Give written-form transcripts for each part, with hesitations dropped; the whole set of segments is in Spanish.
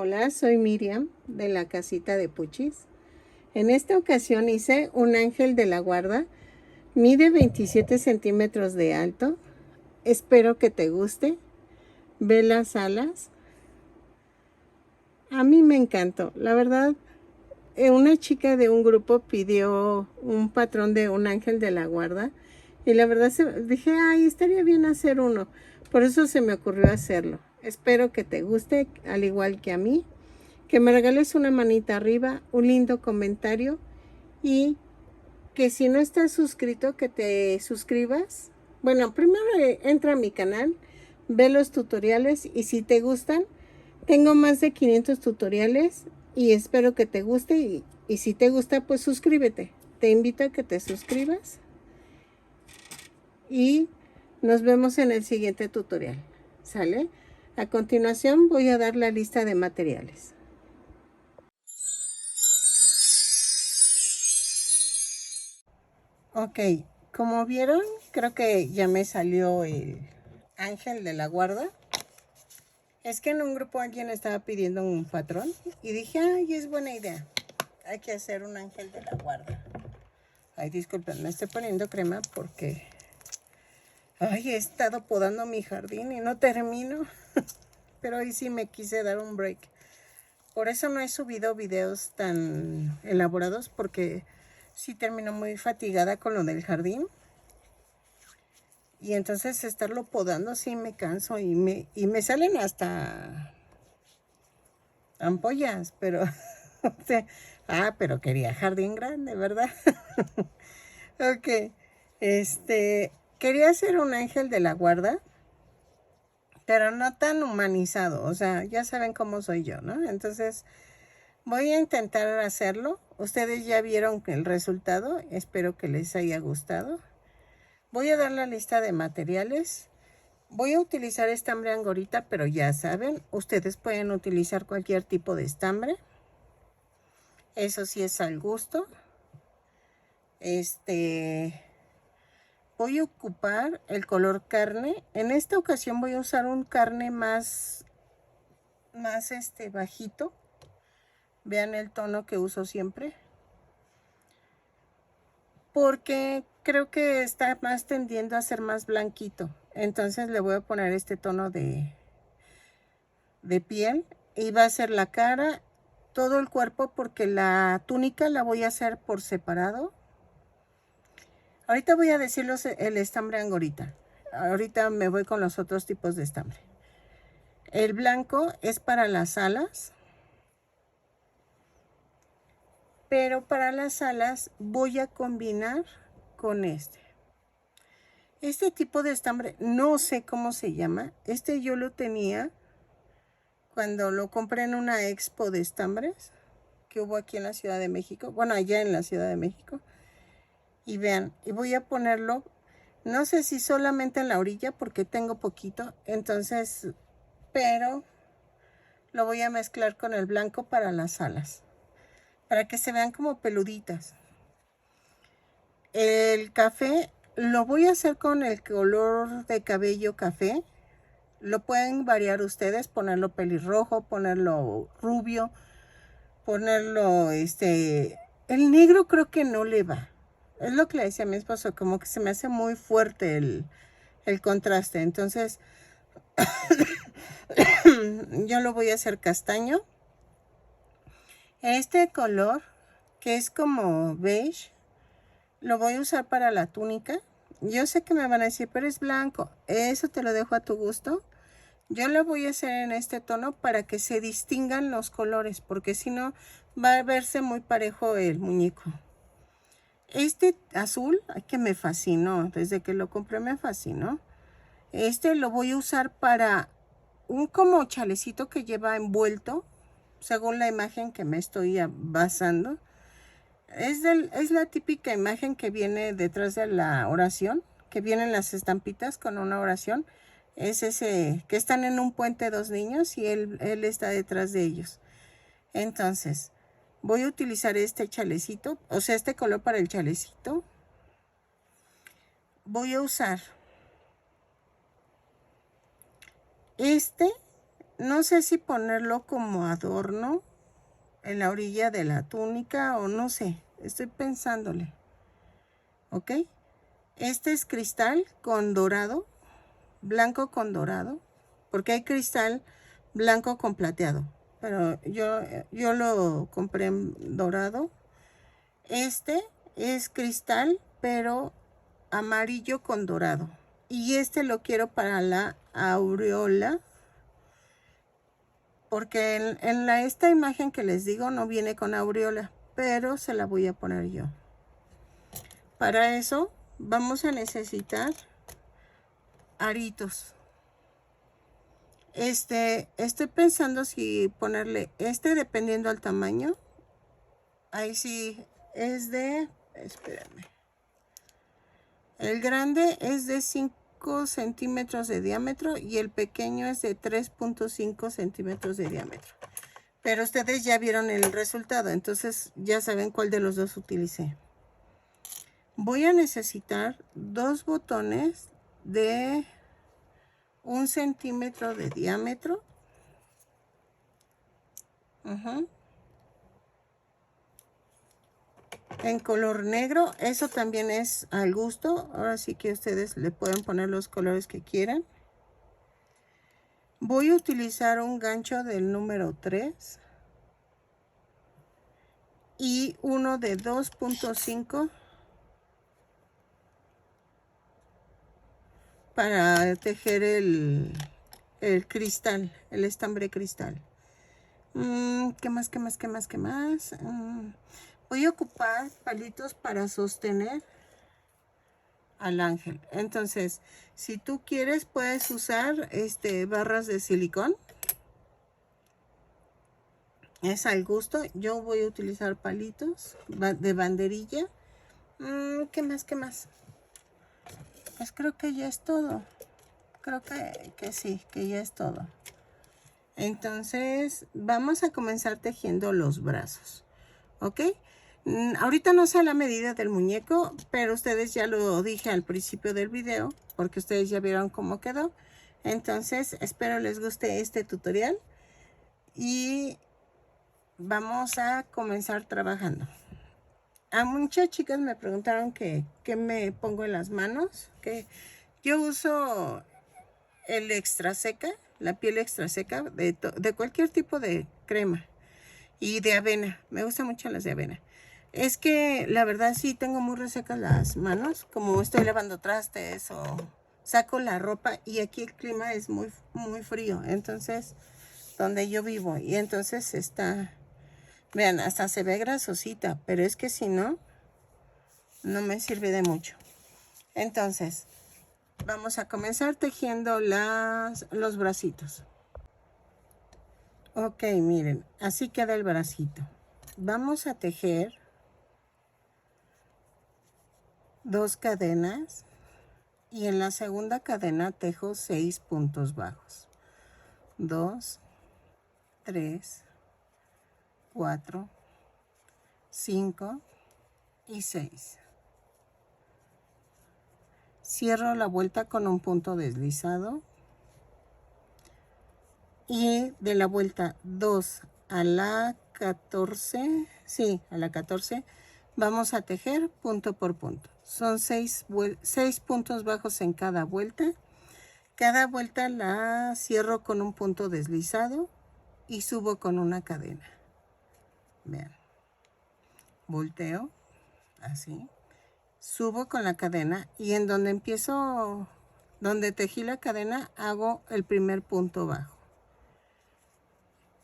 Hola, soy Miriam de la casita de Puchis. En esta ocasión hice un ángel de la guarda. Mide 27 centímetros de alto. Espero que te guste. Ve las alas. A mí me encantó. La verdad, una chica de un grupo pidió un patrón de un ángel de la guarda. Y la verdad dije, ay, estaría bien hacer uno. Por eso se me ocurrió hacerlo. Espero que te guste, al igual que a mí. Que me regales una manita arriba, un lindo comentario y que si no estás suscrito, que te suscribas. Bueno, primero entra a mi canal, ve los tutoriales y si te gustan, tengo más de 500 tutoriales y espero que te guste y si te gusta, pues suscríbete. Te invito a que te suscribas y nos vemos en el siguiente tutorial. ¿Sale? A continuación voy a dar la lista de materiales. Ok, como vieron, creo que ya me salió el ángel de la guarda. Es que en un grupo alguien estaba pidiendo un patrón y dije, ay, es buena idea. Hay que hacer un ángel de la guarda. Ay, disculpen, me estoy poniendo crema porque ay, he estado podando mi jardín y no termino. Pero hoy sí me quise dar un break. Por eso no he subido videos tan elaborados porque sí termino muy fatigada con lo del jardín. Y entonces estarlo podando sí me canso y me salen hasta ampollas, pero pero quería jardín grande, ¿verdad? Ok, quería hacer un ángel de la guarda, pero no tan humanizado, o sea, ya saben cómo soy yo, ¿no? Entonces voy a intentar hacerlo. Ustedes ya vieron el resultado, espero que les haya gustado. Voy a dar la lista de materiales. Voy a utilizar estambre angorita, pero ya saben, ustedes pueden utilizar cualquier tipo de estambre. Eso sí es al gusto. Voy a ocupar el color carne. En esta ocasión voy a usar un carne más bajito. Vean el tono que uso siempre. Porque creo que está más tendiendo a ser más blanquito. Entonces le voy a poner este tono de piel. Y va a ser la cara, todo el cuerpo, porque la túnica la voy a hacer por separado. Ahorita voy a decirles el estambre angorita. Ahorita me voy con los otros tipos de estambre. El blanco es para las alas. Pero para las alas voy a combinar con este. Este tipo de estambre, no sé cómo se llama. Yo lo tenía cuando lo compré en una expo de estambres que hubo aquí en la Ciudad de México. Bueno, allá en la Ciudad de México. Y vean, y voy a ponerlo, no sé si solamente en la orilla porque tengo poquito. Entonces, pero lo voy a mezclar con el blanco para las alas. Para que se vean como peluditas. El café lo voy a hacer con el color de cabello café. Lo pueden variar ustedes, ponerlo pelirrojo, ponerlo rubio, ponerlo el negro creo que no le va. Es lo que le decía a mi esposo, como que se me hace muy fuerte el contraste. Entonces, yo lo voy a hacer castaño. Este color, que es como beige, lo voy a usar para la túnica. Yo sé que me van a decir, pero es blanco. Eso te lo dejo a tu gusto. Yo lo voy a hacer en este tono para que se distingan los colores, porque si no va a verse muy parejo el muñeco. Este azul, que me fascinó, desde que lo compré me fascinó. Lo voy a usar para un como chalecito que lleva envuelto, según la imagen que me estoy basando. Es la típica imagen que viene detrás de la oración, que vienen las estampitas con una oración. Es ese que están en un puente dos niños y él está detrás de ellos. Entonces, voy a utilizar este chalecito, o sea, este color para el chalecito. Voy a usar no sé si ponerlo como adorno en la orilla de la túnica o no sé, estoy pensándole. ¿Ok? Este es cristal con dorado, blanco con dorado, porque hay cristal blanco con plateado, pero yo lo compré en dorado. Este es cristal, pero amarillo con dorado. Y este lo quiero para la aureola, porque esta imagen que les digo no viene con aureola, pero se la voy a poner yo. Para eso vamos a necesitar aritos. Estoy pensando si ponerle dependiendo al tamaño. Ahí sí es de, espérenme. El grande es de 5 centímetros de diámetro y el pequeño es de 3.5 centímetros de diámetro. Pero ustedes ya vieron el resultado, entonces ya saben cuál de los dos utilicé. Voy a necesitar 2 botones de 1 centímetro de diámetro. En color negro, eso también es al gusto. Ahora sí que ustedes le pueden poner los colores que quieran. Voy a utilizar un gancho del número 3 y uno de 2.5 para tejer el cristal, el estambre cristal. ¿Qué más? Voy a ocupar palitos para sostener al ángel. Entonces, si tú quieres, puedes usar barras de silicón. Es al gusto. Yo voy a utilizar palitos de banderilla. ¿Qué más? Pues creo que ya es todo. Creo que sí, que ya es todo. Entonces, vamos a comenzar tejiendo los brazos. ¿Ok? Ahorita no sé la medida del muñeco, pero ustedes ya lo dije al principio del video, porque ustedes ya vieron cómo quedó. Entonces, espero les guste este tutorial y vamos a comenzar trabajando. A muchas chicas me preguntaron qué me pongo en las manos, que yo uso el extra seca, la piel extra seca de cualquier tipo de crema y de avena. Me gustan mucho las de avena. Es que la verdad sí tengo muy resecas las manos, como estoy lavando trastes o saco la ropa y aquí el clima es muy frío, entonces donde yo vivo, y entonces vean, hasta se ve grasosita, pero es que si no me sirve de mucho. Entonces vamos a comenzar tejiendo los bracitos. Ok, miren, así queda el bracito. Vamos a tejer 2 cadenas y en la segunda cadena tejo 6 puntos bajos. 2, 3, 4, 5 y 6. Cierro la vuelta con un punto deslizado y de la vuelta 2 a la 14, sí, a la 14, vamos a tejer punto por punto. Son 6 puntos bajos en cada vuelta. Cada vuelta la cierro con un punto deslizado y subo con una cadena. Vean, volteo así, subo con la cadena y en donde empiezo, donde tejí la cadena, hago el primer punto bajo.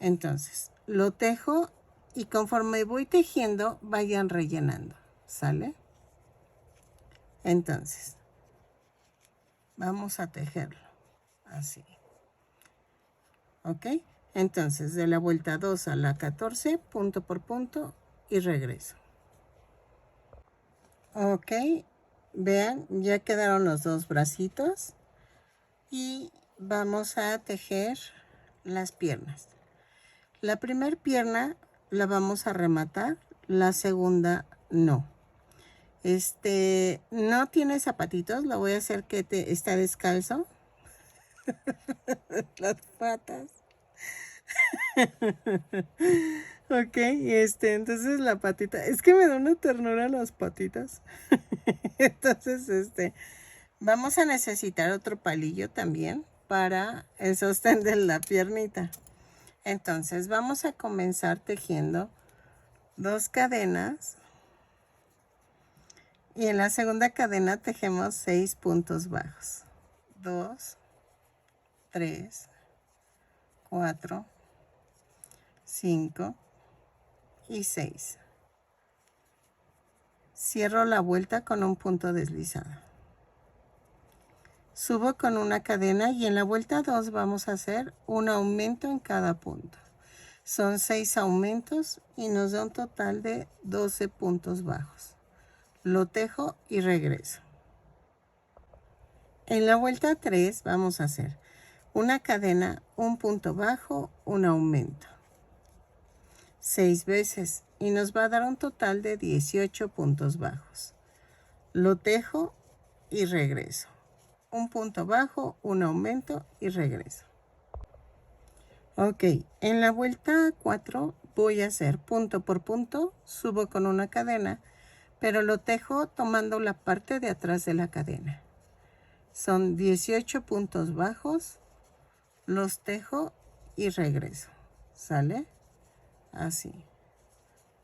Entonces lo tejo y conforme voy tejiendo vayan rellenando, ¿sale? Entonces vamos a tejerlo así. ¿Ok? Entonces de la vuelta 2 a la 14, punto por punto y regreso. Ok, vean, ya quedaron los 2 bracitos y vamos a tejer las piernas. La primera pierna la vamos a rematar, la segunda no. No tiene zapatitos, lo voy a hacer que está descalzo. Las patas. Ok, entonces la patita, es que me da una ternura las patitas. Entonces, vamos a necesitar otro palillo también para el sostén de la piernita. Entonces, vamos a comenzar tejiendo 2 cadenas. Y en la segunda cadena tejemos 6 puntos bajos. 2, 3, 4, 5 y 6. Cierro la vuelta con un punto deslizado. Subo con una cadena y en la vuelta 2 vamos a hacer un aumento en cada punto. Son 6 aumentos y nos da un total de 12 puntos bajos. Lo tejo y regreso. En la vuelta 3 vamos a hacer una cadena, un punto bajo, un aumento. 6 veces y nos va a dar un total de 18 puntos bajos. Lo tejo y regreso. Un punto bajo, un aumento y regreso. Ok, en la vuelta 4 voy a hacer punto por punto, subo con una cadena, pero lo tejo tomando la parte de atrás de la cadena. Son 18 puntos bajos, los tejo y regreso. ¿Sale? Así,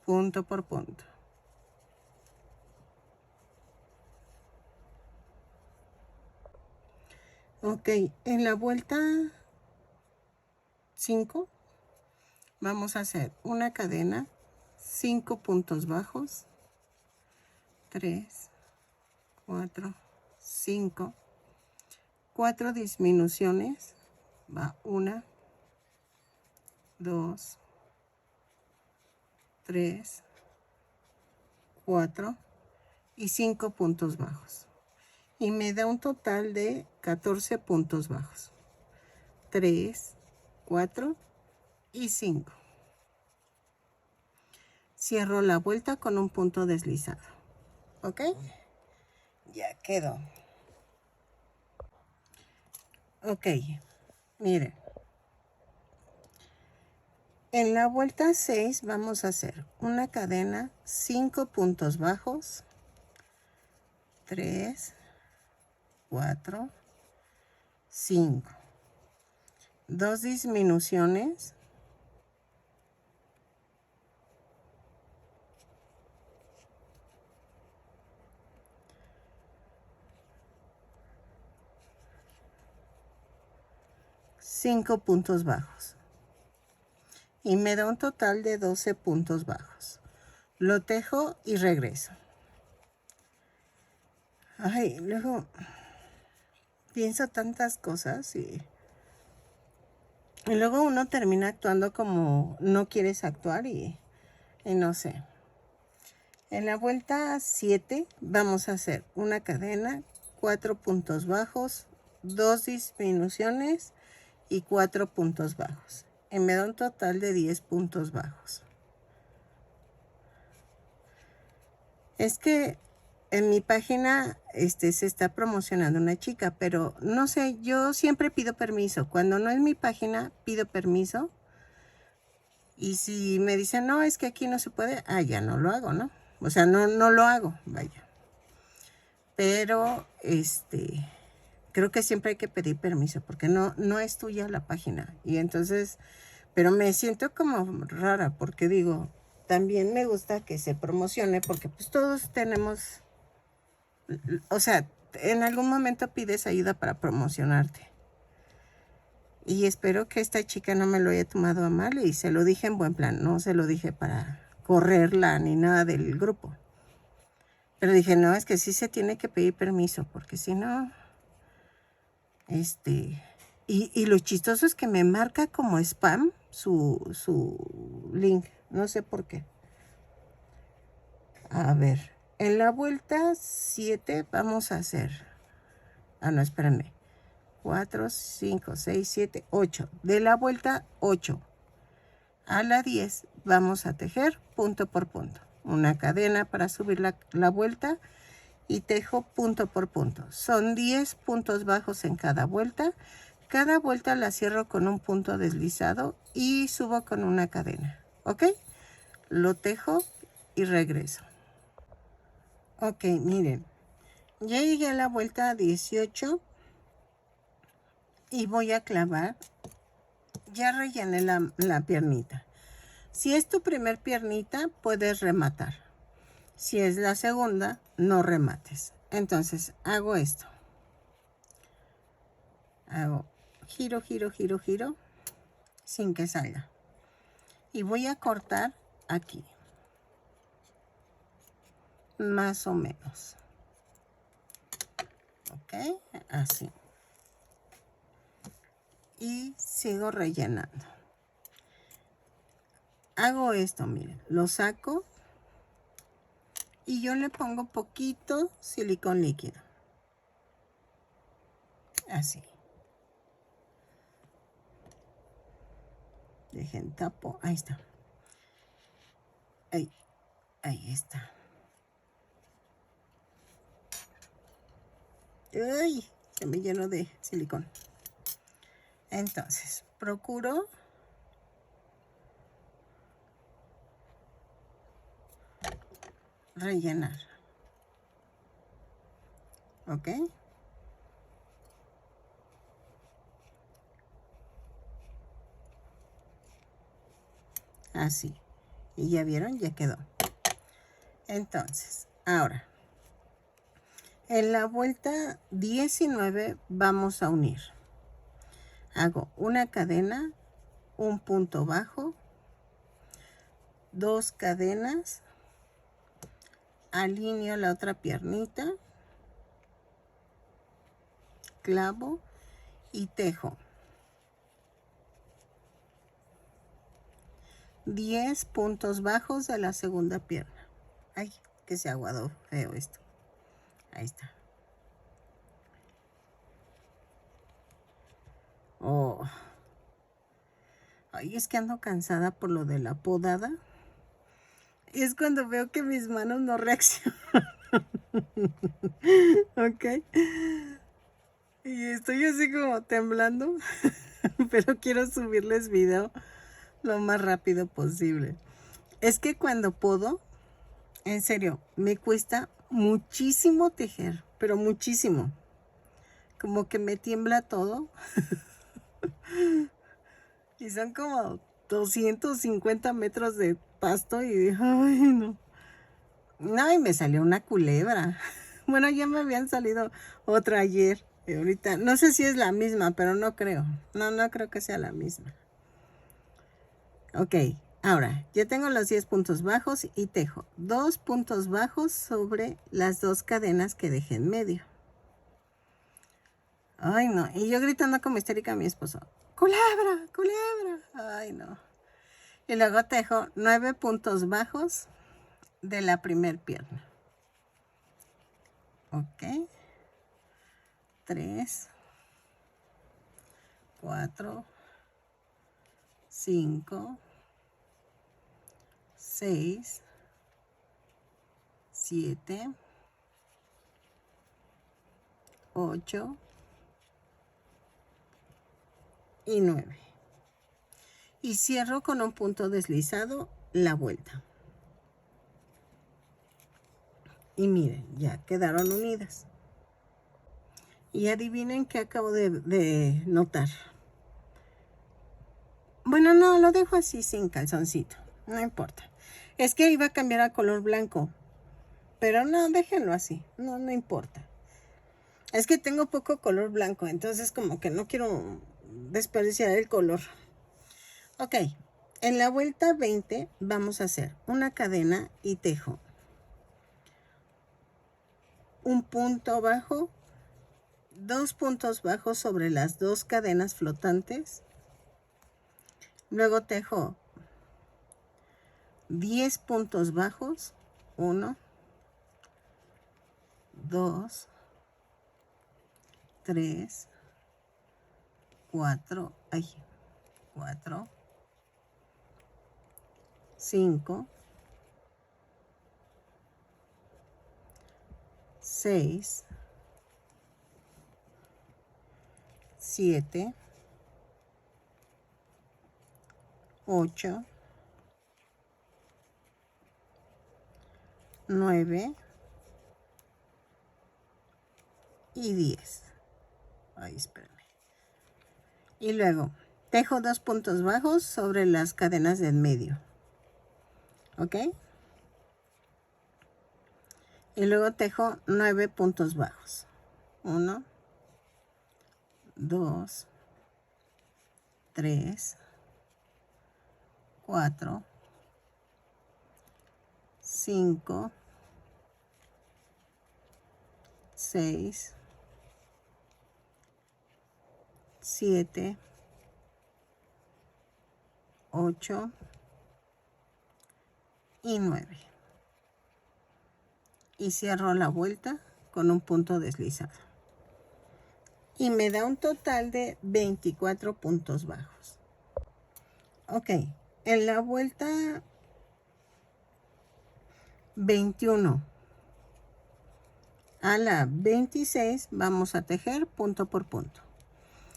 punto por punto. Ok, en la vuelta 5 vamos a hacer una cadena, 5 puntos bajos, 3, 4, 5, 4 disminuciones, va 1, 2, 3, 4 y 5 puntos bajos. Y me da un total de 14 puntos bajos. 3, 4 y 5. Cierro la vuelta con un punto deslizado. ¿Ok? Ya quedó. Ok, miren. En la vuelta 6 vamos a hacer una cadena, 5 puntos bajos, 3, 4, 5. 2 disminuciones, 5 puntos bajos. Y me da un total de 12 puntos bajos. Lo tejo y regreso. Ay, luego pienso tantas cosas y luego uno termina actuando como no quieres actuar y no sé. En la vuelta 7 vamos a hacer una cadena, 4 puntos bajos, 2 disminuciones y 4 puntos bajos. Y me da un total de 10 puntos bajos. Es que en mi página se está promocionando una chica, pero no sé, yo siempre pido permiso. Cuando no es mi página, pido permiso. Y si me dicen, no, es que aquí no se puede, ya no lo hago, ¿no? O sea, no lo hago, vaya. Pero, creo que siempre hay que pedir permiso porque no es tuya la página. Y entonces, pero me siento como rara porque digo, también me gusta que se promocione porque pues todos tenemos, o sea, en algún momento pides ayuda para promocionarte. Y espero que esta chica no me lo haya tomado a mal y se lo dije en buen plan, no se lo dije para correrla ni nada del grupo. Pero dije, no, es que sí se tiene que pedir permiso porque si no... Y lo chistoso es que me marca como spam su link. No sé por qué. A ver. En la vuelta 7 vamos a hacer. No, espérenme. 4, 5, 6, 7, 8. De la vuelta 8 a la 10 vamos a tejer punto por punto. Una cadena para subir la vuelta y tejo punto por punto. Son 10 puntos bajos en cada vuelta. Cada vuelta la cierro con un punto deslizado y subo con una cadena, ¿ok? Lo tejo y regreso. Ok, miren, ya llegué a la vuelta 18 y voy a clavar. Ya rellené la piernita. Si es tu primer piernita, puedes rematar. Si es la segunda, no remates. Entonces hago esto. Hago giro, giro, giro, giro, sin que salga. Y voy a cortar aquí. Más o menos. Ok, así. Y sigo rellenando. Hago esto, miren. Lo saco. Y yo le pongo poquito silicón líquido. Así. Dejen tapo. Ahí está. Ahí está. ¡Ay! Se me llenó de silicón. Entonces, procuro rellenar. ¿Ok? Así. Y ya vieron, ya quedó. Entonces, ahora, en la vuelta 19 vamos a unir. Hago una cadena, un punto bajo, 2 cadenas, alineo la otra piernita, clavo y tejo. 10 puntos bajos de la segunda pierna. Ay, que se aguadó feo esto. Ahí está. Oh. Ay, es que ando cansada por lo de la podada. Y es cuando veo que mis manos no reaccionan. Ok. Y estoy así como temblando. Pero quiero subirles video lo más rápido posible. Es que cuando podo, en serio, me cuesta muchísimo tejer. Pero muchísimo. Como que me tiembla todo. Y son como 250 metros de pasto y ay, no. No, y me salió una culebra. Bueno, ya me habían salido otra ayer. Y ahorita, no sé si es la misma, pero no creo. No creo que sea la misma. Ok, ahora, ya tengo los 10 puntos bajos y tejo 2 puntos bajos sobre las 2 cadenas que dejé en medio. Ay, no. Y yo gritando como histérica a mi esposo. ¡Culebra! ¡Culebra! Ay, no. Y luego tejo 9 puntos bajos de la primer pierna. Ok. 3, 4, 5, 6, 7, 8 y 9. Y cierro con un punto deslizado la vuelta. Y miren, ya quedaron unidas. Y adivinen qué acabo de notar. Bueno, no, lo dejo así sin calzoncito. No importa. Es que iba a cambiar a color blanco. Pero no, déjenlo así. No importa. Es que tengo poco color blanco. Entonces como que no quiero desperdiciar el color. Ok. En la vuelta 20 vamos a hacer una cadena y tejo. Un punto bajo. 2 puntos bajos sobre las 2 cadenas flotantes. Luego tejo 10 puntos bajos. 1, 2, 3, 4, 5, 6, 7, 8, 9 y 10. Ay, espérame. Y luego tejo 2 puntos bajos sobre las cadenas del medio. ¿Ok? Y luego tejo 9 puntos bajos. 1, 2, 3, 4, 5, 6, 7, 8 y 9. Y cierro la vuelta con un punto deslizado. Y me da un total de 24 puntos bajos. Ok, en la vuelta 21 a la 26 vamos a tejer punto por punto.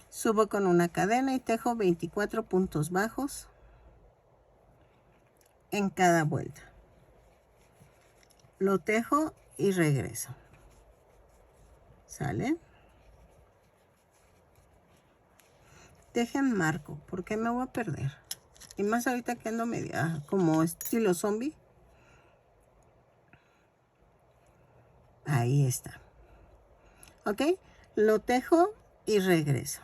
Subo con una cadena y tejo 24 puntos bajos en cada vuelta. Lo tejo y regreso. ¿Sale? Dejen marco, porque me voy a perder. Y más ahorita que ando media como estilo zombie. Ahí está. ¿Ok? Lo tejo y regreso.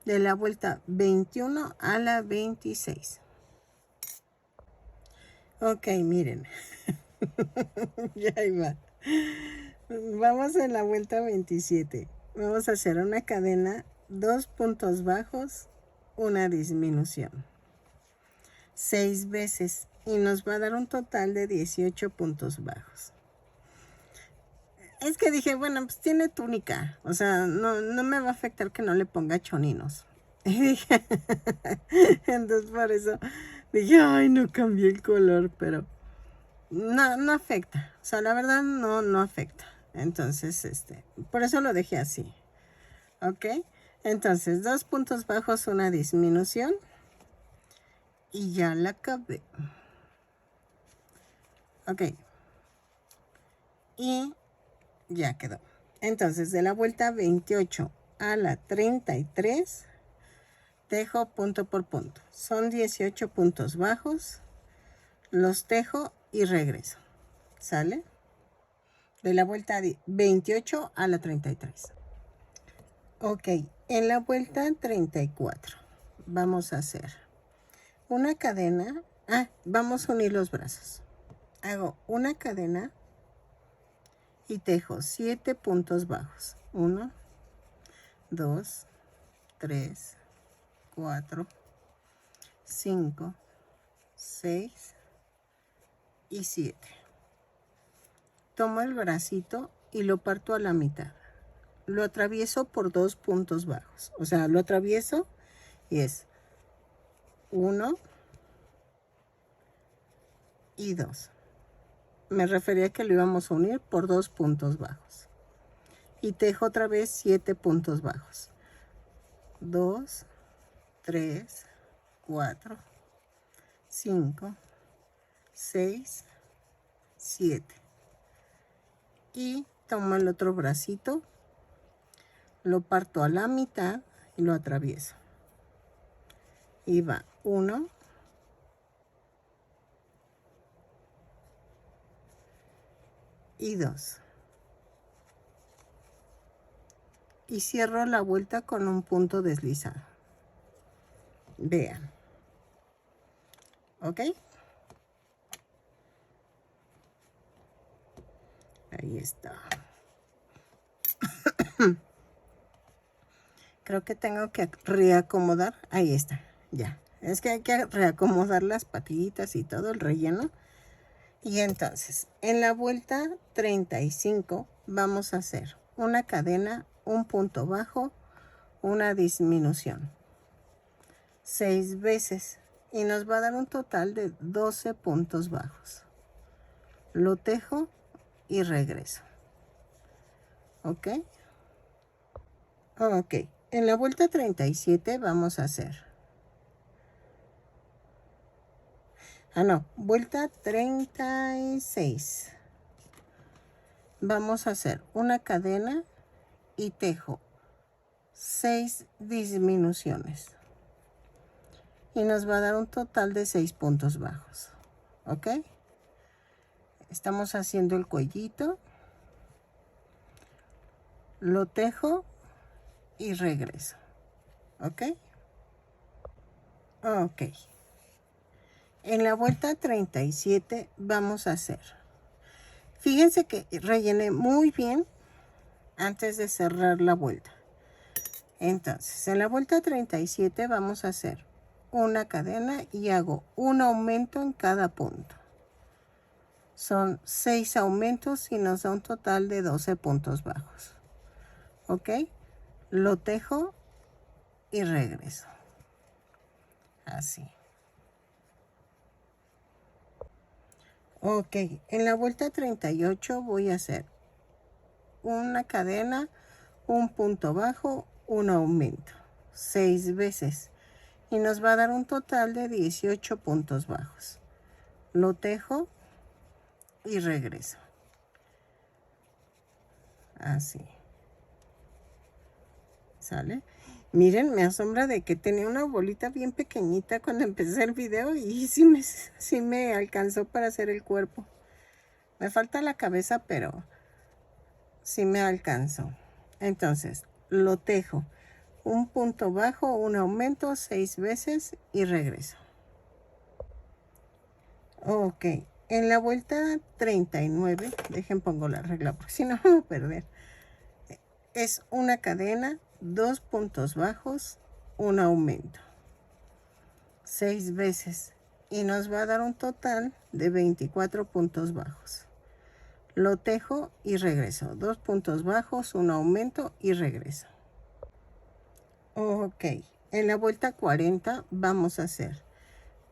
De la vuelta 21 a la 26. Ok, miren. Ya iba. Vamos a la vuelta 27. Vamos a hacer una cadena, 2 puntos bajos, una disminución. 6 veces. Y nos va a dar un total de 18 puntos bajos. Es que dije, bueno, pues tiene túnica. O sea, no me va a afectar que no le ponga choninos. Y dije, entonces por eso dije, ay, no cambié el color, pero no afecta. O sea, la verdad no afecta. Entonces, por eso lo dejé así. ¿Ok? Entonces, 2 puntos bajos, una disminución. Y ya la acabé. Ok. Y ya quedó. Entonces, de la vuelta 28 a la 33, tejo punto por punto. Son 18 puntos bajos. Los tejo y regreso. ¿Sale? De la vuelta 28 a la 33. Ok, en la vuelta 34 vamos a hacer una cadena. Vamos a unir los brazos. Hago una cadena y tejo 7 puntos bajos. 1, 2, 3, 4, 5, 6 y 7. Tomo el bracito y lo parto a la mitad. Lo atravieso por 2 puntos bajos. O sea, lo atravieso y es 1 y 2. Me refería a que lo íbamos a unir por 2 puntos bajos. Y tejo otra vez 7 puntos bajos. 2, 3, 4, 5, 6, 7. Y tomo el otro bracito, lo parto a la mitad y lo atravieso. Y va 1, y 2. Y cierro la vuelta con un punto deslizado. Vean. ¿Ok? Ahí está. Creo que tengo que reacomodar. Ahí está, ya. Es que hay que reacomodar las patillitas y todo el relleno. Y entonces, en la vuelta 35 vamos a hacer una cadena, un punto bajo, una disminución. 6 veces. Y nos va a dar un total de 12 puntos bajos. Lo tejo y regreso. ¿Ok? Ok. En la vuelta 37 vamos a hacer no, vuelta 36. Vamos a hacer una cadena y tejo 6 disminuciones. Y nos va a dar un total de 6 puntos bajos. ¿Ok? Estamos haciendo el cuellito. Lo tejo y regreso. ¿Ok? Ok. En la vuelta 37 vamos a hacer. Fíjense que rellené muy bien antes de cerrar la vuelta. Entonces, en la vuelta 37 vamos a hacer una cadena y hago un aumento en cada punto. Son 6 aumentos y nos da un total de 12 puntos bajos. ¿Ok? Lo tejo y regreso. Así. Ok, en la vuelta 38 voy a hacer una cadena, un punto bajo, un aumento, 6 veces. Y nos va a dar un total de 18 puntos bajos. Lo tejo y regreso. Así. ¿Sale? Miren, me asombra de que tenía una bolita bien pequeñita cuando empecé el video y sí me alcanzó para hacer el cuerpo. Me falta la cabeza, pero sí me alcanzó. Entonces, lo tejo. Un punto bajo, un aumento, 6 veces y regreso. Ok, en la vuelta 39, dejen pongo la regla porque si no me voy a perder. Es una cadena, 2 puntos bajos, un aumento. 6 veces y nos va a dar un total de 24 puntos bajos. Lo tejo y regreso. 2 puntos bajos, un aumento y regreso. Ok, en la vuelta 40 vamos a hacer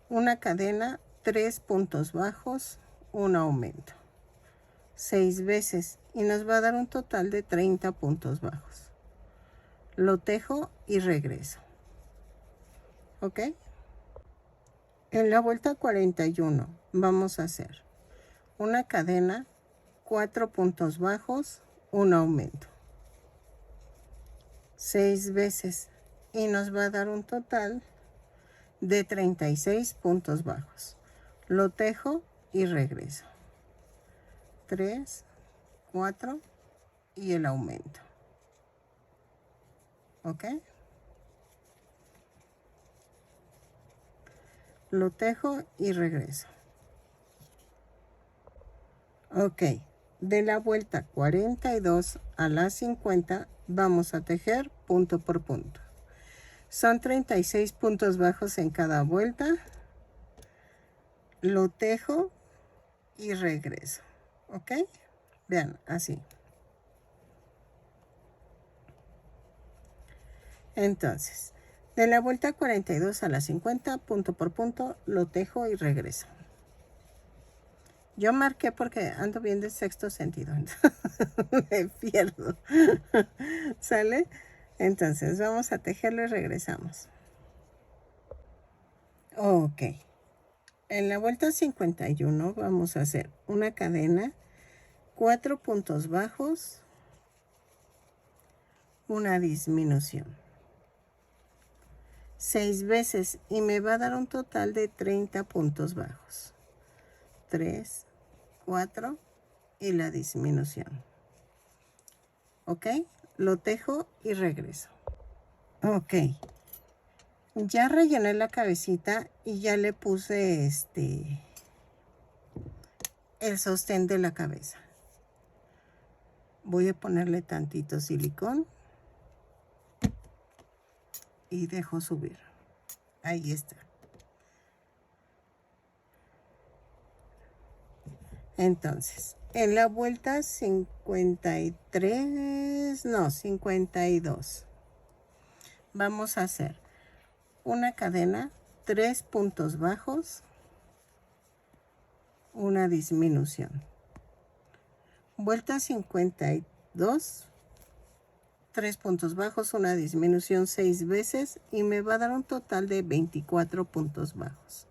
una cadena, 3 puntos bajos, un aumento. 6 veces y nos va a dar un total de 30 puntos bajos. Lo tejo y regreso. ¿Ok? En la vuelta 41 vamos a hacer una cadena, 4 puntos bajos, un aumento. 6 veces y nos va a dar un total de 36 puntos bajos. Lo tejo y regreso. 3, 4 y el aumento. ¿Ok? Lo tejo y regreso. Ok, de la vuelta 42 a la 50 vamos a tejer punto por punto. Son 36 puntos bajos en cada vuelta. Lo tejo y regreso. ¿Ok? Vean, así. Entonces, de la vuelta 42 a la 50, punto por punto, lo tejo y regreso. Yo marqué porque ando bien de sexto sentido. Me pierdo. ¿Sale? Entonces, vamos a tejerlo y regresamos. Ok. En la vuelta 51 vamos a hacer una cadena, 4 puntos bajos, una disminución. 6 veces y me va a dar un total de 30 puntos bajos. 3, 4 y la disminución. ¿Ok? Lo tejo y regreso. Ok. Ya rellené la cabecita y ya le puse el sostén de la cabeza. Voy a ponerle tantito silicón y dejo subir. Ahí está. Entonces, en la vuelta 53, no, 52, vamos a hacer una cadena, 3 puntos bajos, una disminución. Vuelta 52, 3 puntos bajos, una disminución 6 veces y me va a dar un total de 24 puntos bajos.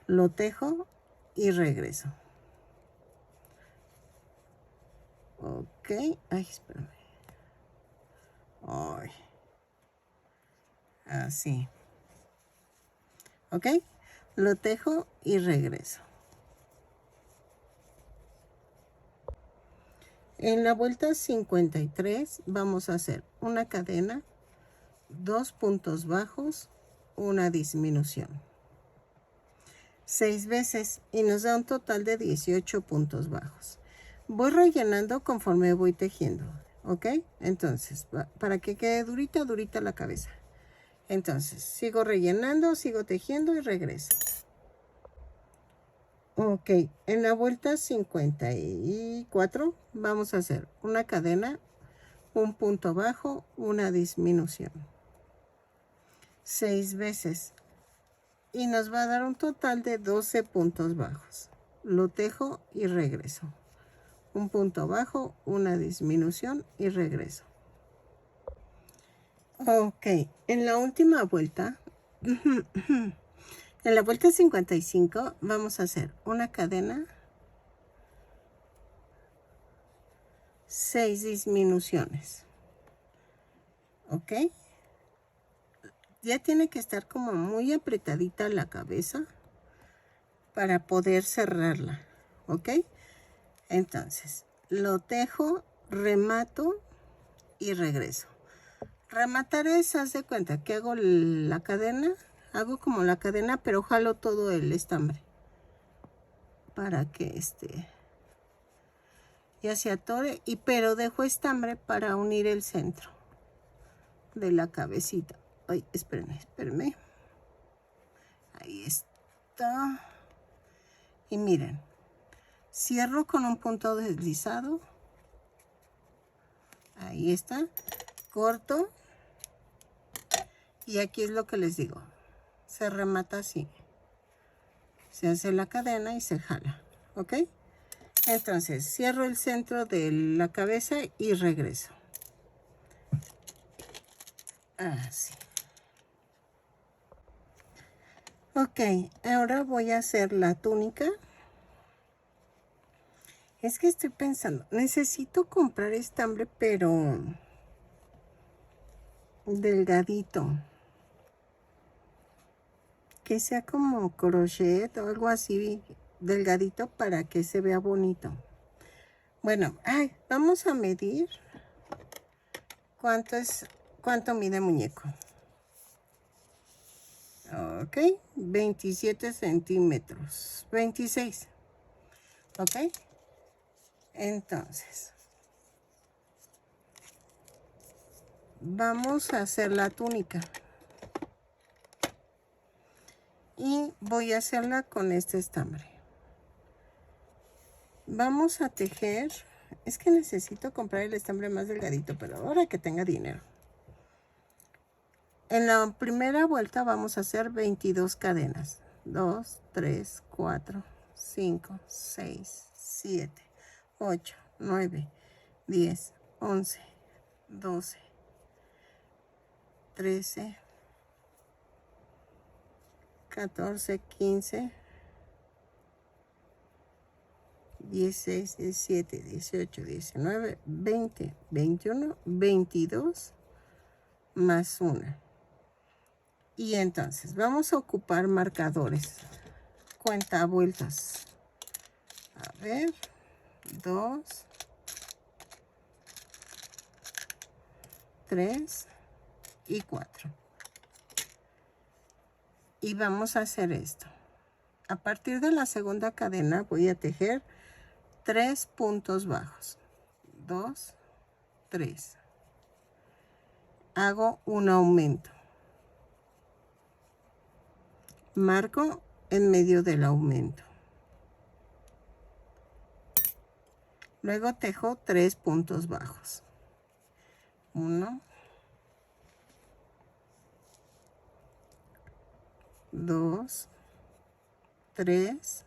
lo tejo y regreso. Ok, ay, espérame. Ay. Así. Ok, lo tejo y regreso. En la vuelta 53 vamos a hacer una cadena, 2 puntos bajos, una disminución. 6 veces y nos da un total de 18 puntos bajos. Voy rellenando conforme voy tejiendo, ¿ok? Entonces, para que quede durita, durita la cabeza. Entonces, sigo rellenando, sigo tejiendo y regreso. Ok, en la vuelta 54 vamos a hacer una cadena, un punto bajo, una disminución. 6 veces. Y nos va a dar un total de 12 puntos bajos. Lo tejo y regreso. Un punto bajo, una disminución y regreso. Ok, en la última vuelta, en la vuelta 55 vamos a hacer una cadena, 6 disminuciones. Ok, ya tiene que estar como muy apretadita la cabeza para poder cerrarla. Ok, entonces lo tejo, remato y regreso. Rematar es, haz de cuenta que hago la cadena, hago como la cadena, pero jalo todo el estambre para que ya se atore, pero dejo estambre para unir el centro de la cabecita. Ay, espérenme. Ahí está. Y miren, cierro con un punto deslizado. Ahí está. Corto. Y aquí es lo que les digo. Se remata así. Se hace la cadena y se jala. ¿Ok? Entonces, cierro el centro de la cabeza y regreso. Así. Ok, ahora voy a hacer la túnica. Es que estoy pensando, necesito comprar estambre, pero delgadito. Que sea como crochet o algo así delgadito para que se vea bonito. Bueno, vamos a medir cuánto mide muñeco. Ok, 27 centímetros, 26. Ok, entonces vamos a hacer la túnica y voy a hacerla con este estambre. Vamos a tejer. Es que necesito comprar el estambre más delgadito, pero ahora que tenga dinero. En la primera vuelta vamos a hacer 22 cadenas. 2, 3, 4, 5, 6, 7, 8, 9, 10, 11, 12, 13, 14, 15, 16, 17, 18, 19, 20, 21, 22 más 1. Y entonces vamos a ocupar marcadores. Cuenta vueltas. A ver, 2, 3 y 4. Y vamos a hacer esto. A partir de la segunda cadena voy a tejer 3 puntos bajos. 2, 3. Hago un aumento. Marco en medio del aumento. Luego tejo 3 puntos bajos. 1, 2, 3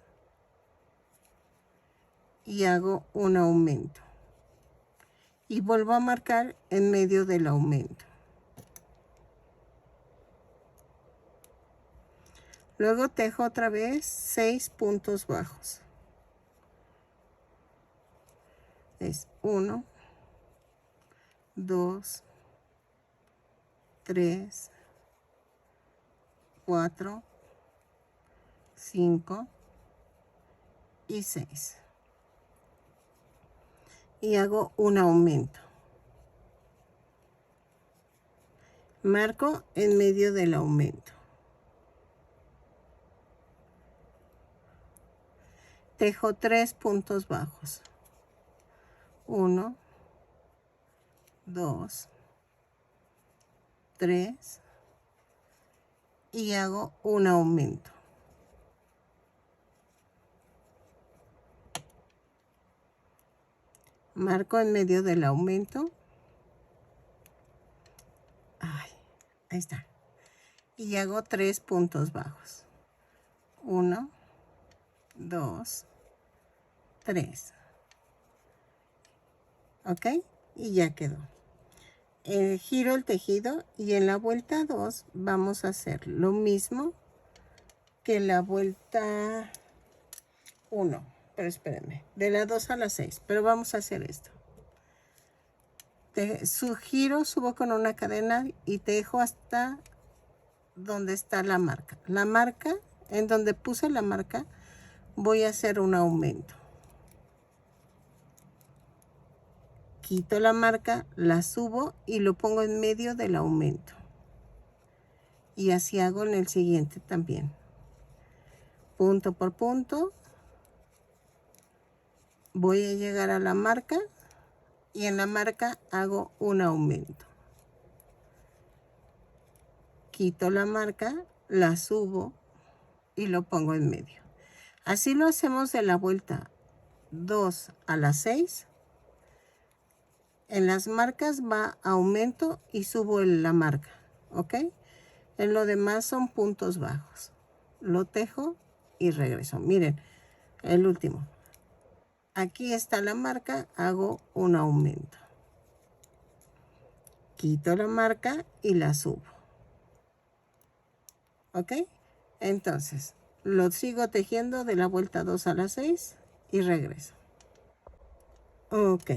y hago un aumento. Y vuelvo a marcar en medio del aumento. Luego tejo otra vez 6 puntos bajos. Es 1, 2, 3, 4, 5 y 6. Y hago un aumento. Marco en medio del aumento. Tejo 3 puntos bajos. 1, 2, 3 y hago un aumento. Marco en medio del aumento. Ay, ahí está. Y hago 3 puntos bajos. 1, 2, 3. ¿Ok? Y ya quedó. Giro el tejido y en la vuelta 2 vamos a hacer lo mismo que la vuelta 1. Pero espérenme, de la 2 a la 6. Pero vamos a hacer esto. Giro, subo con una cadena y tejo hasta donde está la marca. La marca, en donde puse la marca, voy a hacer un aumento. Quito la marca, la subo y lo pongo en medio del aumento. Y así hago en el siguiente también. Punto por punto. Voy a llegar a la marca y en la marca hago un aumento. Quito la marca, la subo y lo pongo en medio. Así lo hacemos de la vuelta 2 a la 6. En las marcas va aumento y subo la marca, ¿ok? En lo demás son puntos bajos. Lo tejo y regreso. Miren, el último. Aquí está la marca, hago un aumento. Quito la marca y la subo. ¿Ok? Entonces, lo sigo tejiendo de la vuelta 2 a la 6 y regreso. Ok.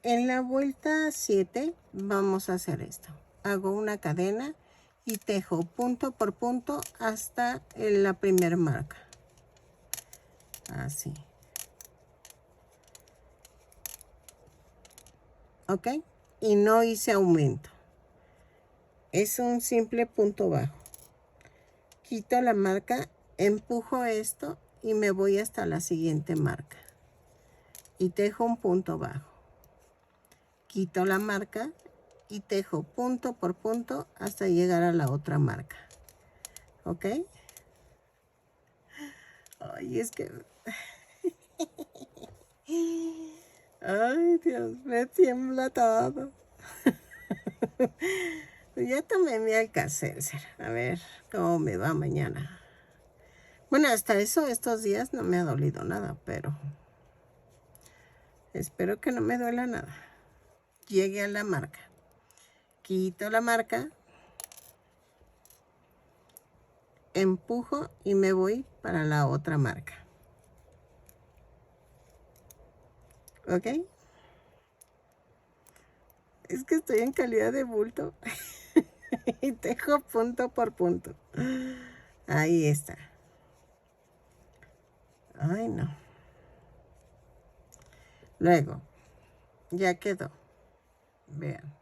En la vuelta 7 vamos a hacer esto. Hago una cadena y tejo punto por punto hasta en la primera marca. Así. ¿Ok? Y no hice aumento. Es un simple punto bajo. Quito la marca, empujo esto y me voy hasta la siguiente marca. Y tejo un punto bajo. Quito la marca y tejo punto por punto hasta llegar a la otra marca. ¿Ok? Ay, es que... Ay, Dios, me tiembla todo. Ya tomé mi Alka-Seltzer. A ver cómo me va mañana. Bueno, hasta eso, estos días no me ha dolido nada, pero espero que no me duela nada. Llegué a la marca. Quito la marca. Empujo y me voy para la otra marca. ¿Ok? Es que estoy en calidad de bulto. Y tejo punto por punto. Ahí está. Ay, no. Luego, ya quedó. Vean.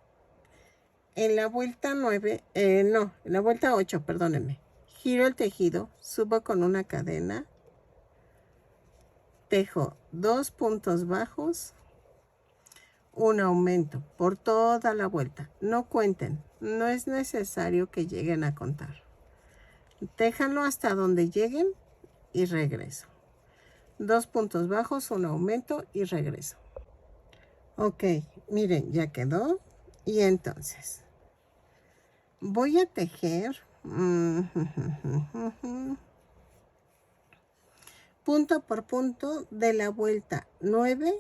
En la vuelta 9, no, en la vuelta 8, perdónenme. Giro el tejido, subo con una cadena. Tejo 2 puntos bajos. Un aumento por toda la vuelta. No cuenten, no es necesario que lleguen a contar. Téjanlo hasta donde lleguen y regreso. 2 puntos bajos, un aumento y regreso. Ok, miren, ya quedó. Y entonces, voy a tejer punto por punto de la vuelta 9,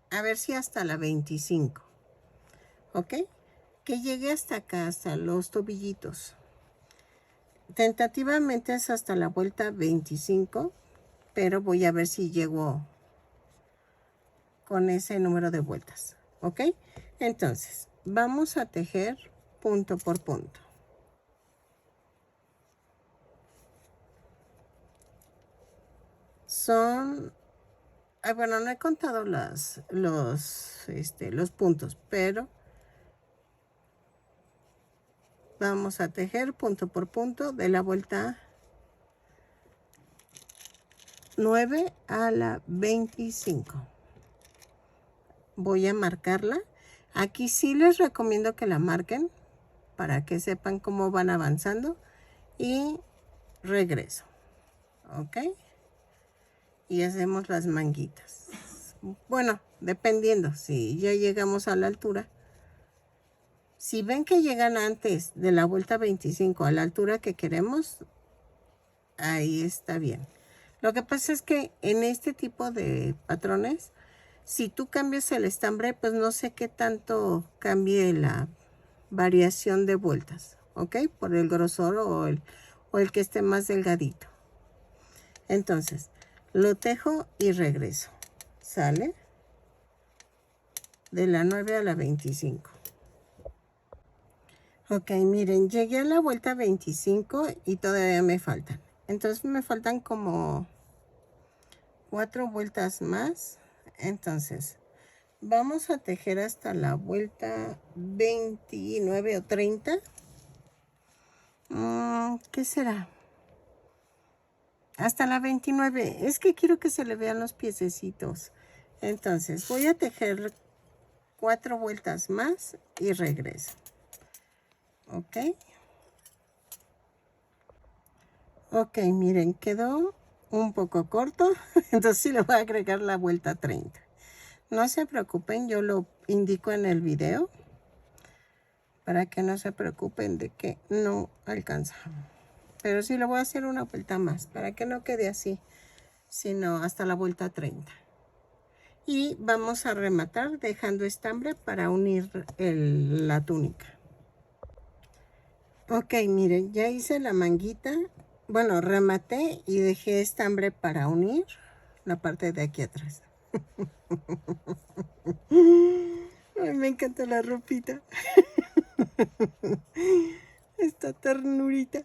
a ver si hasta la 25. ¿Ok? Que llegue hasta acá, hasta los tobillitos. Tentativamente es hasta la vuelta 25, pero voy a ver si llego con ese número de vueltas, ¿ok? Entonces, vamos a tejer punto por punto. Son, bueno, no he contado los puntos, pero vamos a tejer punto por punto de la vuelta 9 a la 25. Voy a marcarla. Aquí sí les recomiendo que la marquen para que sepan cómo van avanzando. Y regreso. ¿Ok? Y hacemos las manguitas. Bueno, dependiendo. Si ya llegamos a la altura. Si ven que llegan antes de la vuelta 25 a la altura que queremos, ahí está bien. Lo que pasa es que en este tipo de patrones, si tú cambias el estambre, pues no sé qué tanto cambie la variación de vueltas, ¿ok? Por el grosor o el que esté más delgadito. Entonces, lo tejo y regreso. ¿Sale? De la 9 a la 25. Ok, miren, llegué a la vuelta 25 y todavía me faltan. Entonces me faltan como 4 vueltas más. Entonces, vamos a tejer hasta la vuelta 29 o 30. ¿Qué será? Hasta la 29. Es que quiero que se le vean los piececitos. Entonces, voy a tejer 4 vueltas más y regreso. ¿Ok? Ok, miren, quedó un poco corto. Entonces sí le voy a agregar la vuelta 30. No se preocupen, yo lo indico en el video. Para que no se preocupen de que no alcanza. Pero sí le voy a hacer una vuelta más. Para que no quede así, sino hasta la vuelta 30. Y vamos a rematar dejando estambre para unir la túnica. Ok, miren, ya hice la manguita. Bueno, rematé y dejé estambre para unir la parte de aquí atrás. Ay, me encanta la ropita. Esta ternurita.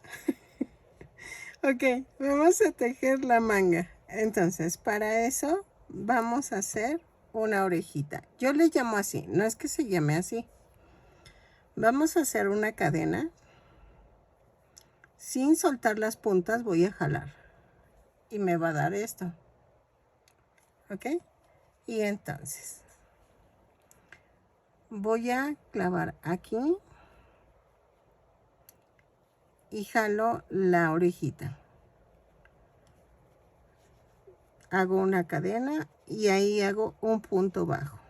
Ok, vamos a tejer la manga. Entonces, para eso vamos a hacer una orejita. Yo le llamo así, no es que se llame así. Vamos a hacer una cadena. Sin soltar las puntas voy a jalar. Y me va a dar esto. ¿Ok? Y entonces voy a clavar aquí. Y jalo la orejita. Hago una cadena y ahí hago un punto bajo.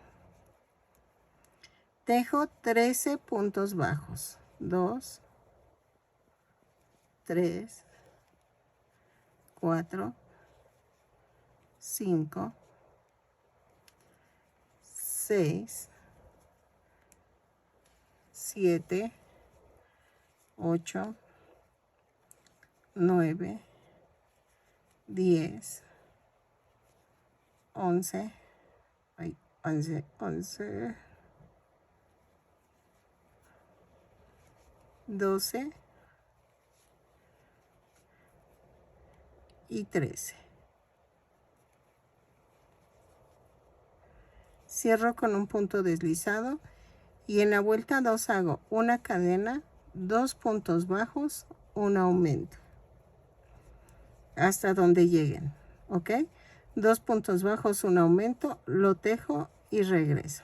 Tejo 13 puntos bajos. 2, 3, 4, 5, 6, 7, 8, 9, 10, 11, 11, 12 y 13. Cierro con un punto deslizado y en la vuelta 2 hago una cadena, 2 puntos bajos, un aumento hasta donde lleguen, ¿ok? 2 puntos bajos, un aumento, lo tejo y regreso.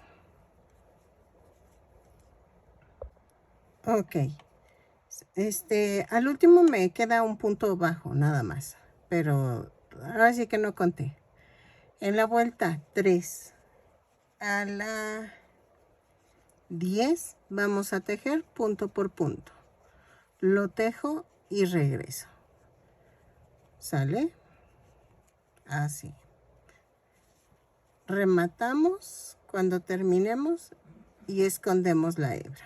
Ok, al último me queda un punto bajo nada más, pero ahora sí que no conté. En la vuelta 3 a la 10 vamos a tejer punto por punto. Lo tejo y regreso. ¿Sale? Así. Rematamos cuando terminemos y escondemos la hebra.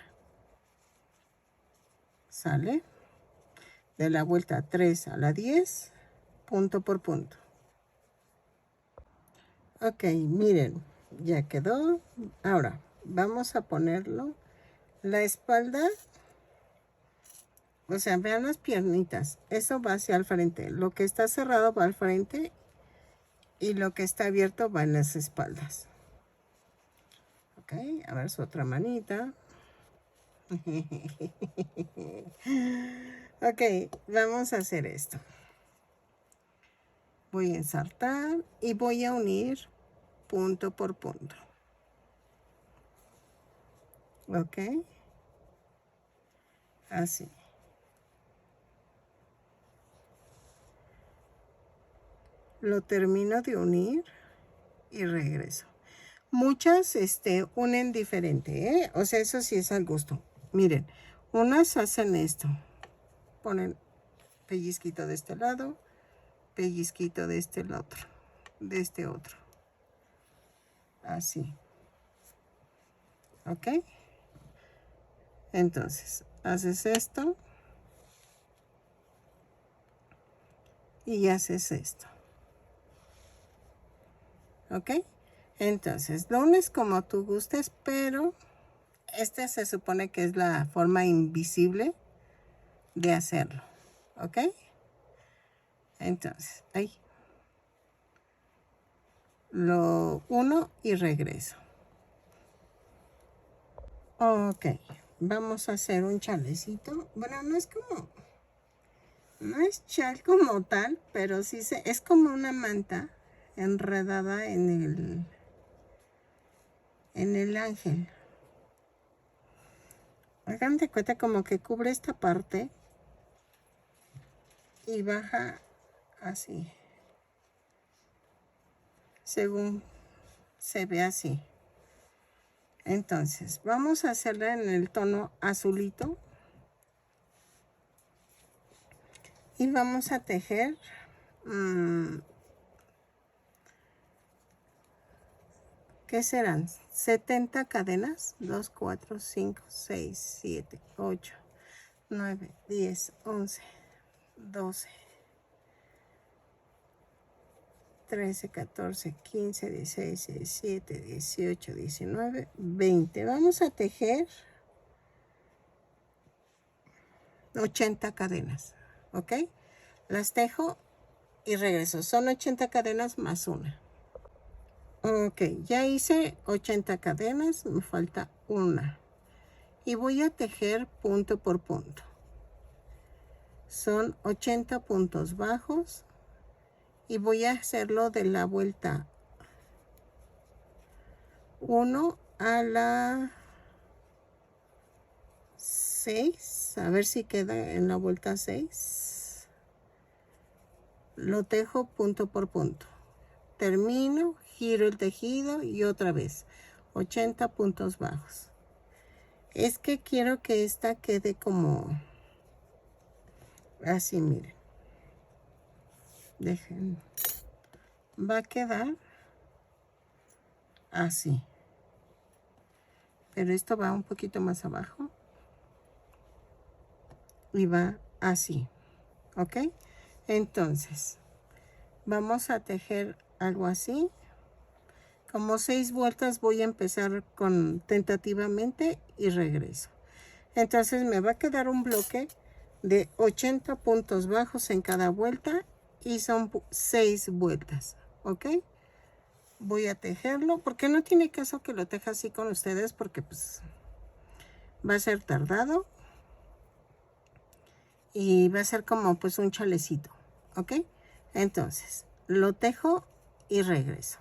¿Sale? de la vuelta 3 a la 10, punto por punto. Ok, miren, ya quedó. Ahora vamos a ponerlo la espalda, o sea, vean las piernitas, eso va hacia el frente, lo que está cerrado va al frente y lo que está abierto va en las espaldas. Ok, a ver su otra manita. Ok, vamos a hacer esto. Voy a ensartar y voy a unir punto por punto. Ok, así. Lo termino de unir y regreso. Muchas unen diferente, ¿eh? O sea, eso sí es al gusto. Miren, unas hacen esto. Ponen pellizquito de este lado, pellizquito de este otro, de este otro. Así. ¿Ok? Entonces, haces esto y haces esto. ¿Ok? Entonces, lo unes como tú gustes, pero esta se supone que es la forma invisible de hacerlo. ¿Ok? Entonces, ahí. Lo uno y regreso. Ok, vamos a hacer un chalecito. Bueno, no es como, no es chal como tal, pero sí es como una manta enredada en el ángel. Hagan de cuenta como que cubre esta parte y baja así, según se ve así. Entonces, vamos a hacerla en el tono azulito y vamos a tejer ¿qué serán? 70 cadenas. 2, 4, 5, 6, 7, 8, 9, 10, 11, 12, 13, 14, 15, 16, 17, 18, 19, 20. Vamos a tejer 80 cadenas. ¿Ok? Las tejo y regreso. Son 80 cadenas más una. Ok, ya hice 80 cadenas. Me falta una. Y voy a tejer punto por punto. Son 80 puntos bajos y voy a hacerlo de la vuelta 1 a la 6, a ver si queda en la vuelta 6. Lo tejo punto por punto, termino, giro el tejido y otra vez 80 puntos bajos. Es que quiero que esta quede como así, miren, dejen, va a quedar así, pero esto va un poquito más abajo y va así. ¿Ok? Entonces, vamos a tejer algo así. Como 6 vueltas voy a empezar con tentativamente y regreso. Entonces me va a quedar un bloque de 80 puntos bajos en cada vuelta y son 6 vueltas. ¿Ok? Voy a tejerlo porque no tiene caso que lo teja así con ustedes porque pues va a ser tardado y va a ser como pues un chalecito. ¿Ok? Entonces lo tejo y regreso.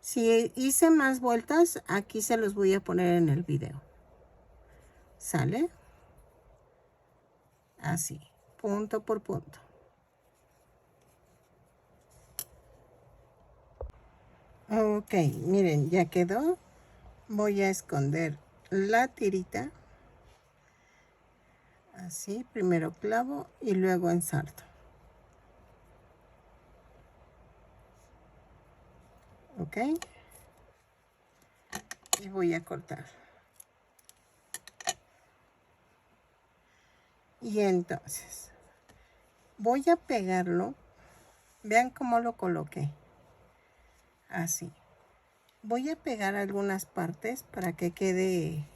Si hice más vueltas, aquí se los voy a poner en el video. ¿Sale? Así, punto por punto. Ok, miren, ya quedó. Voy a esconder la tirita. Así, primero clavo y luego ensarto. Ok. Y voy a cortar. Y entonces, Voy a pegarlo. Vean cómo lo coloqué. Así. Voy a pegar algunas partes para que quede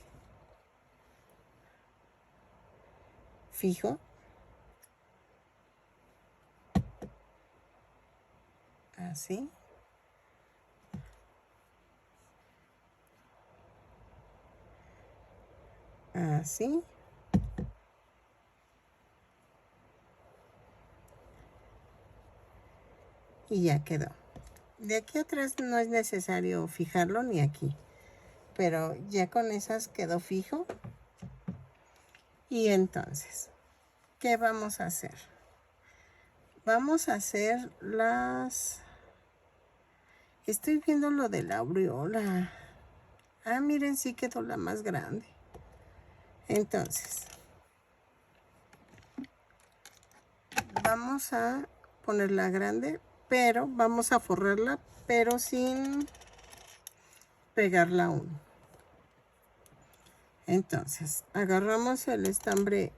fijo. Así. Así. Y ya quedó. De aquí atrás no es necesario fijarlo ni aquí. Pero ya con esas quedó fijo. Y entonces, ¿qué vamos a hacer? Vamos a hacer las... Estoy viendo lo de la aureola. Ah, miren, sí quedó la más grande. Entonces, vamos a ponerla grande, pero vamos a forrarla, pero sin pegarla aún. Entonces, agarramos el estambre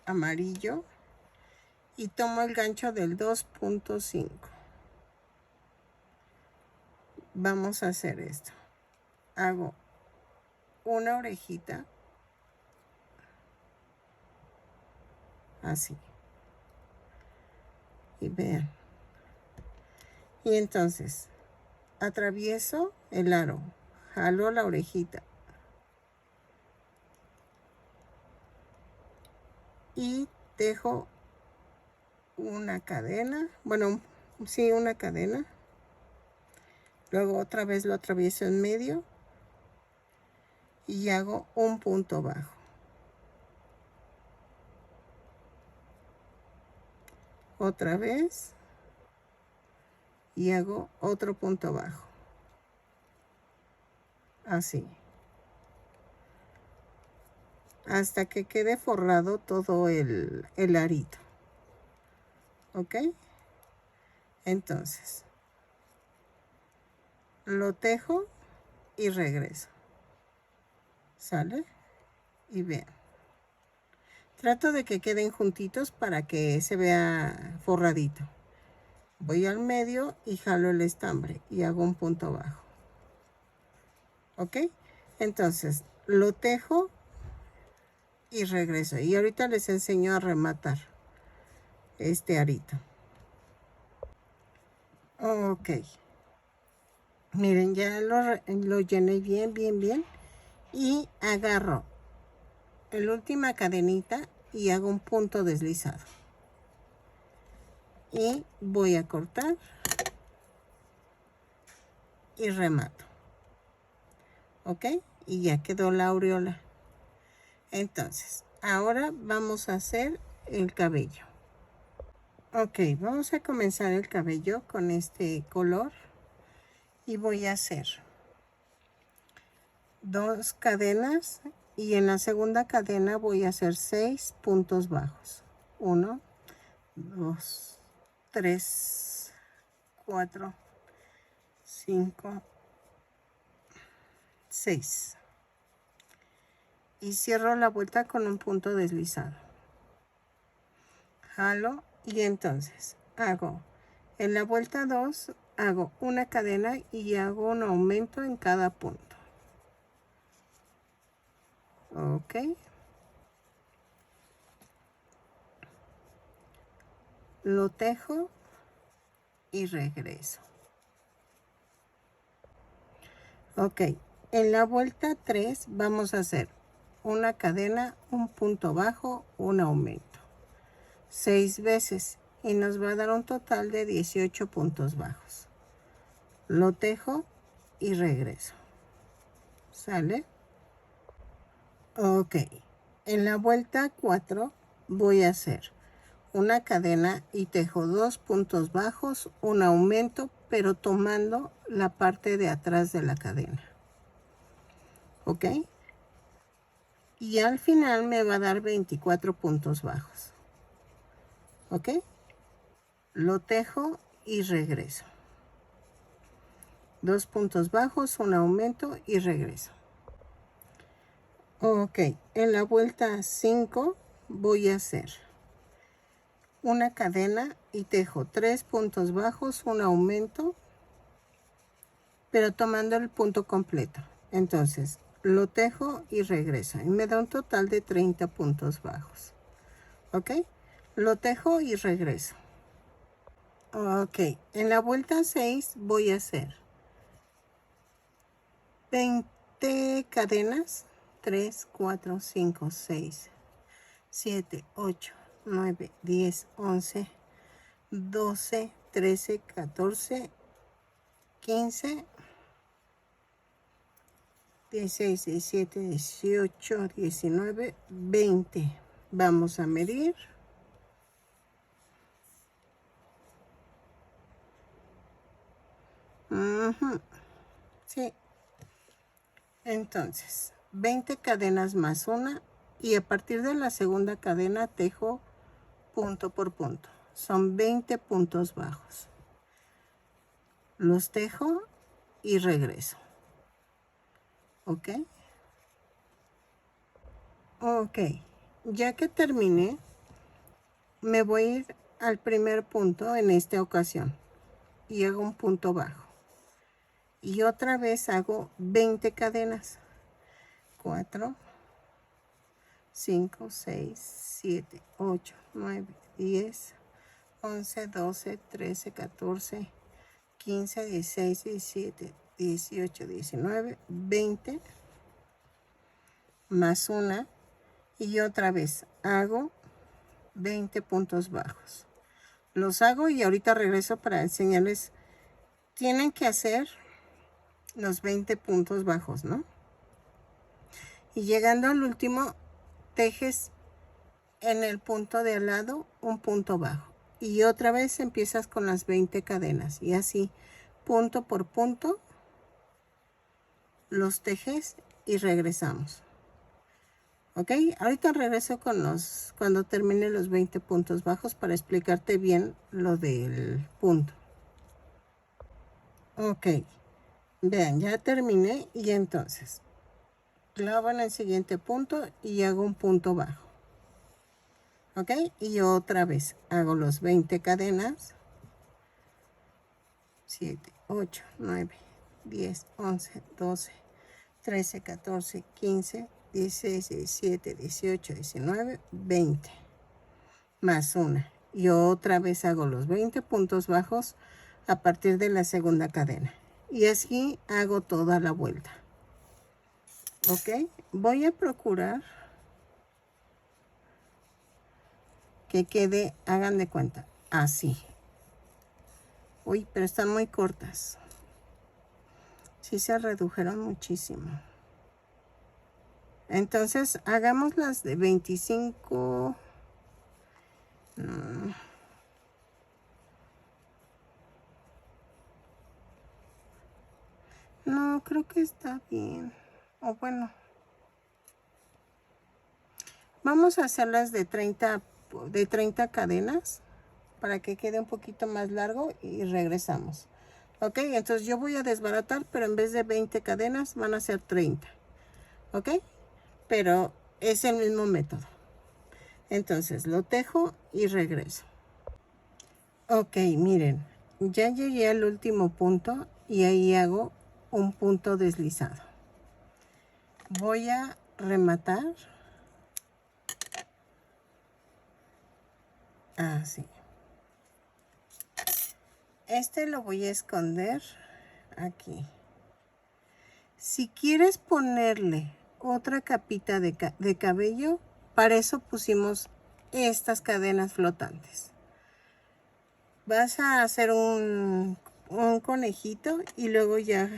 amarillo y tomo el gancho del 2.5. Vamos a hacer esto. Hago una orejita así. Y vean. Y entonces atravieso el aro, jalo la orejita y dejo una cadena, bueno, sí, una cadena. Luego otra vez lo atravieso en medio y hago un punto bajo. Otra vez y hago otro punto bajo. Así. Hasta que quede forrado todo el arito. ¿Ok? Entonces, lo tejo y regreso. ¿Sale? Y vean. Trato de que queden juntitos para que se vea forradito. Voy al medio y jalo el estambre y hago un punto bajo. ¿Ok? Entonces, lo tejo y regreso. Y ahorita les enseño a rematar este arito. Ok. Miren, ya lo llené bien, bien, bien. Y agarro la última cadenita y hago un punto deslizado. Y voy a cortar y remato. ¿Ok? Y ya quedó la aureola. Entonces, ahora vamos a hacer el cabello. Ok, vamos a comenzar el cabello con este color. Y voy a hacer 2 cadenas. Y en la segunda cadena voy a hacer 6 puntos bajos. 1, 2, 3, 4, 5, 6. Y cierro la vuelta con un punto deslizado. Jalo y entonces hago en la vuelta 2, hago una cadena y hago un aumento en cada punto. Ok. Lo tejo y regreso. Ok. En la vuelta 3 vamos a hacer una cadena, un punto bajo, un aumento. 6 veces y nos va a dar un total de 18 puntos bajos. Lo tejo y regreso. ¿Sale? Ok. En la vuelta 4 voy a hacer una cadena y tejo 2 puntos bajos, un aumento, pero tomando la parte de atrás de la cadena. ¿Ok? Y al final me va a dar 24 puntos bajos. ¿Ok? Lo tejo y regreso. 2 puntos bajos, un aumento y regreso. Ok, en la vuelta 5 voy a hacer una cadena y tejo 3 puntos bajos, un aumento, pero tomando el punto completo. Entonces lo tejo y regreso y me da un total de 30 puntos bajos. Ok, lo tejo y regreso. Ok, en la vuelta 6 voy a hacer 20 cadenas, 3, 4, 5, 6, 7, 8, 9, 10, 11, 12, 13, 14, 15, 16, 17, 18, 19, 20. Vamos a medir. Sí. Entonces, 20 cadenas más una y a partir de la segunda cadena tejo punto por punto. Son 20 puntos bajos. Los tejo y regreso. ¿Ok? Ok. Ya que terminé, me voy a ir al primer punto en esta ocasión y hago un punto bajo. Y otra vez hago 20 cadenas. 4, 5, 6, 7, 8, 9, 10, 11, 12, 13, 14, 15, 16, 17, 18, 19, 20, más una y otra vez hago 20 puntos bajos. Los hago y ahorita regreso para enseñarles. Tienen que hacer los 20 puntos bajos, ¿no? Y llegando al último, tejes en el punto de al lado un punto bajo. Y otra vez empiezas con las 20 cadenas. Y así, punto por punto, los tejes y regresamos. Ok, ahorita regreso con cuando termine los 20 puntos bajos para explicarte bien lo del punto. Ok, vean, ya terminé y entonces clavo en el siguiente punto y hago un punto bajo. Ok, y otra vez hago los 20 cadenas. 7, 8, 9, 10, 11, 12, 13, 14, 15, 16, 17, 18, 19, 20. Más una. Y otra vez hago los 20 puntos bajos a partir de la segunda cadena. Y así hago toda la vuelta. Ok, voy a procurar que quede, hagan de cuenta, así. Uy, pero están muy cortas. Sí se redujeron muchísimo. Entonces, hagamos las de 25. No, creo que está bien. O bueno, vamos a hacerlas de 30 cadenas para que quede un poquito más largo y regresamos. Ok, entonces yo voy a desbaratar, pero en vez de 20 cadenas van a ser 30. Ok, pero es el mismo método. Entonces lo tejo y regreso. Ok, miren, ya llegué al último punto y ahí hago un punto deslizado. Voy a rematar así. Este lo voy a esconder aquí. Si quieres ponerle otra capita de cabello, para eso pusimos estas cadenas flotantes. Vas a hacer un conejito y luego ya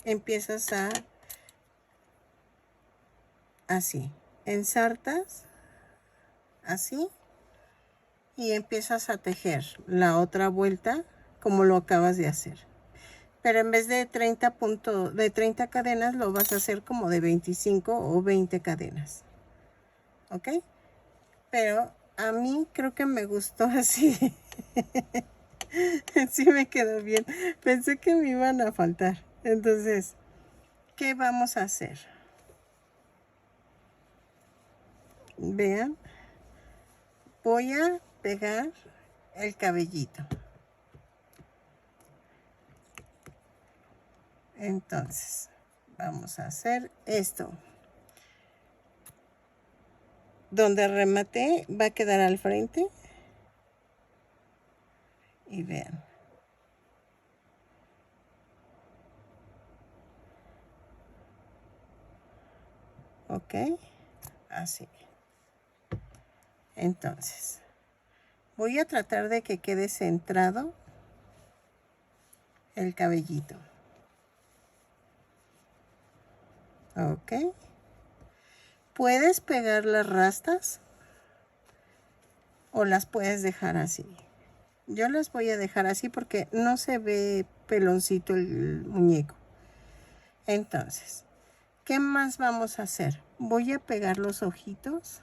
empiezas a así, ensartas así y empiezas a tejer la otra vuelta como lo acabas de hacer. Pero en vez de 30 cadenas lo vas a hacer como de 25 o 20 cadenas. ¿Ok? Pero a mí creo que me gustó así. Sí me quedó bien. Pensé que me iban a faltar. Entonces, ¿qué vamos a hacer? Vean. Voy a pegar el cabellito. Entonces, vamos a hacer esto. Donde rematé va a quedar al frente. Y vean. Ok, así. Entonces, voy a tratar de que quede centrado el cabellito. Ok. Puedes pegar las rastas o las puedes dejar así. Yo las voy a dejar así porque no se ve peloncito el muñeco. Entonces, ¿qué más vamos a hacer? Voy a pegar los ojitos.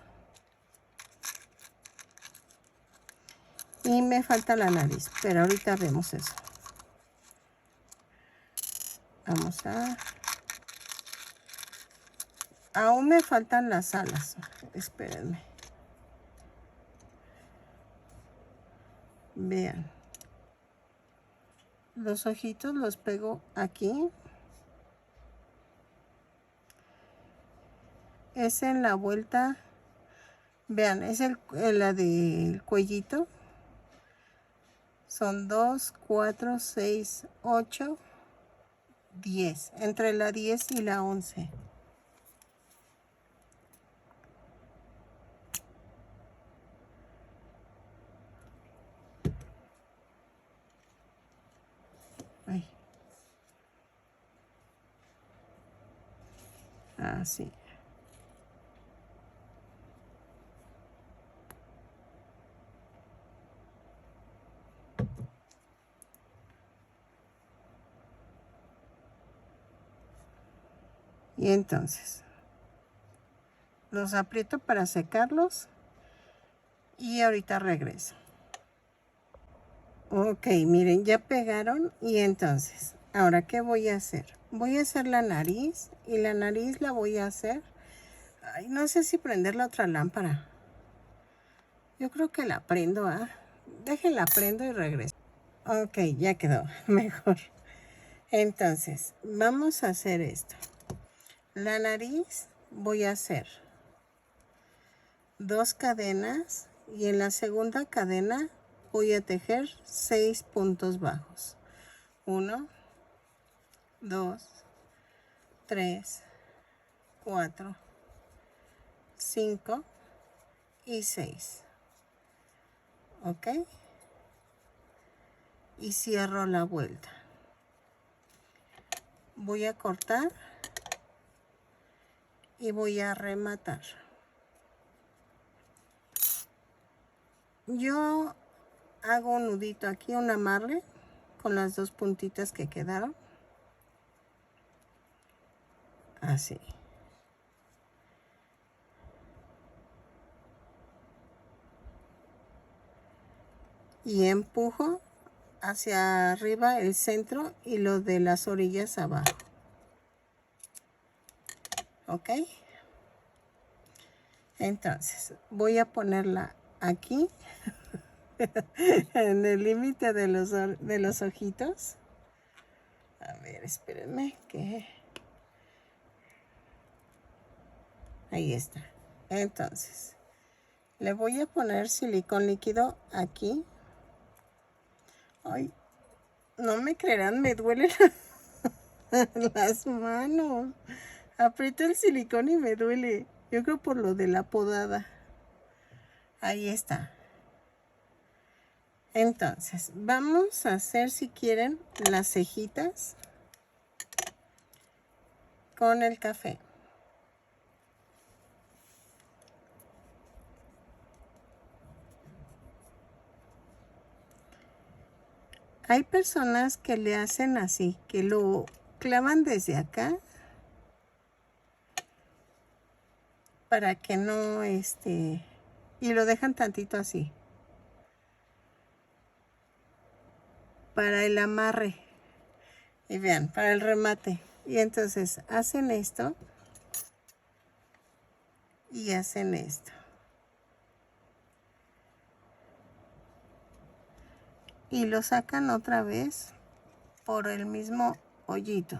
Y me falta la nariz, pero ahorita vemos eso. Vamos a... Aún me faltan las alas. Espérenme. Vean. Los ojitos los pego aquí. Es en la vuelta. Vean, es la del cuellito. Son 2, 4, 6, 8, 10. Entre la 10 y la 11. Ay. Así. Y entonces los aprieto para secarlos y ahorita regreso. Ok, miren, ya pegaron y entonces, ¿ahora qué voy a hacer? Voy a hacer la nariz y la nariz la voy a hacer. Ay, no sé si prender la otra lámpara. Yo creo que la prendo, ¿ah? Déjenla prendo y regreso. Ok, ya quedó mejor. Entonces, vamos a hacer esto. La nariz voy a hacer 2 cadenas y en la segunda cadena voy a tejer 6 puntos bajos. 1, 2, 3, 4, 5 y 6. ¿Ok? Y cierro la vuelta. Voy a cortar y voy a rematar. Yo hago un nudito aquí, un amarre con las 2 puntitas que quedaron. Así. Y empujo hacia arriba el centro y lo de las orillas abajo. ¿Ok? Entonces, voy a ponerla aquí, en el límite de los ojitos. A ver, espérenme que... Ahí está. Entonces, le voy a poner silicón líquido aquí. Ay, no me creerán, me duelen las manos. Aprieto el silicón y me duele. Yo creo por lo de la podada. Ahí está. Entonces, vamos a hacer, si quieren, las cejitas con el café. Hay personas que le hacen así, que lo clavan desde acá para que no, y lo dejan tantito así. Para el amarre. Y vean, para el remate. Y entonces hacen esto y hacen esto. y lo sacan otra vez por el mismo hoyito.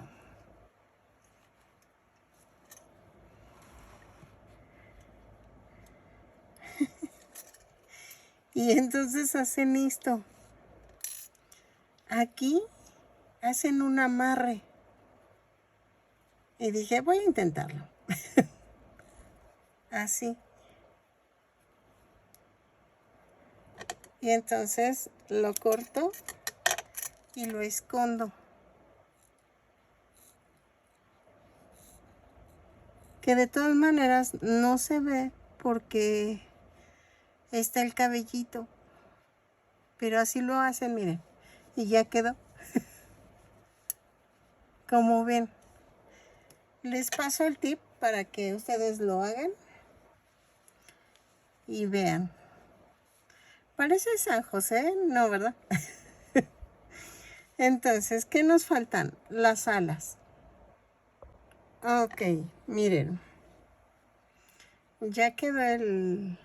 Y entonces hacen esto. Aquí hacen un amarre. Y dije, voy a intentarlo. Así. Y entonces lo corto y lo escondo. Que de todas maneras no se ve porque está el cabellito. Pero así lo hacen, miren. Y ya quedó. Como ven. Les paso el tip para que ustedes lo hagan. Y vean. Parece San José, no, ¿verdad? Entonces, ¿qué nos faltan? Las alas. Ok, miren. Ya quedó el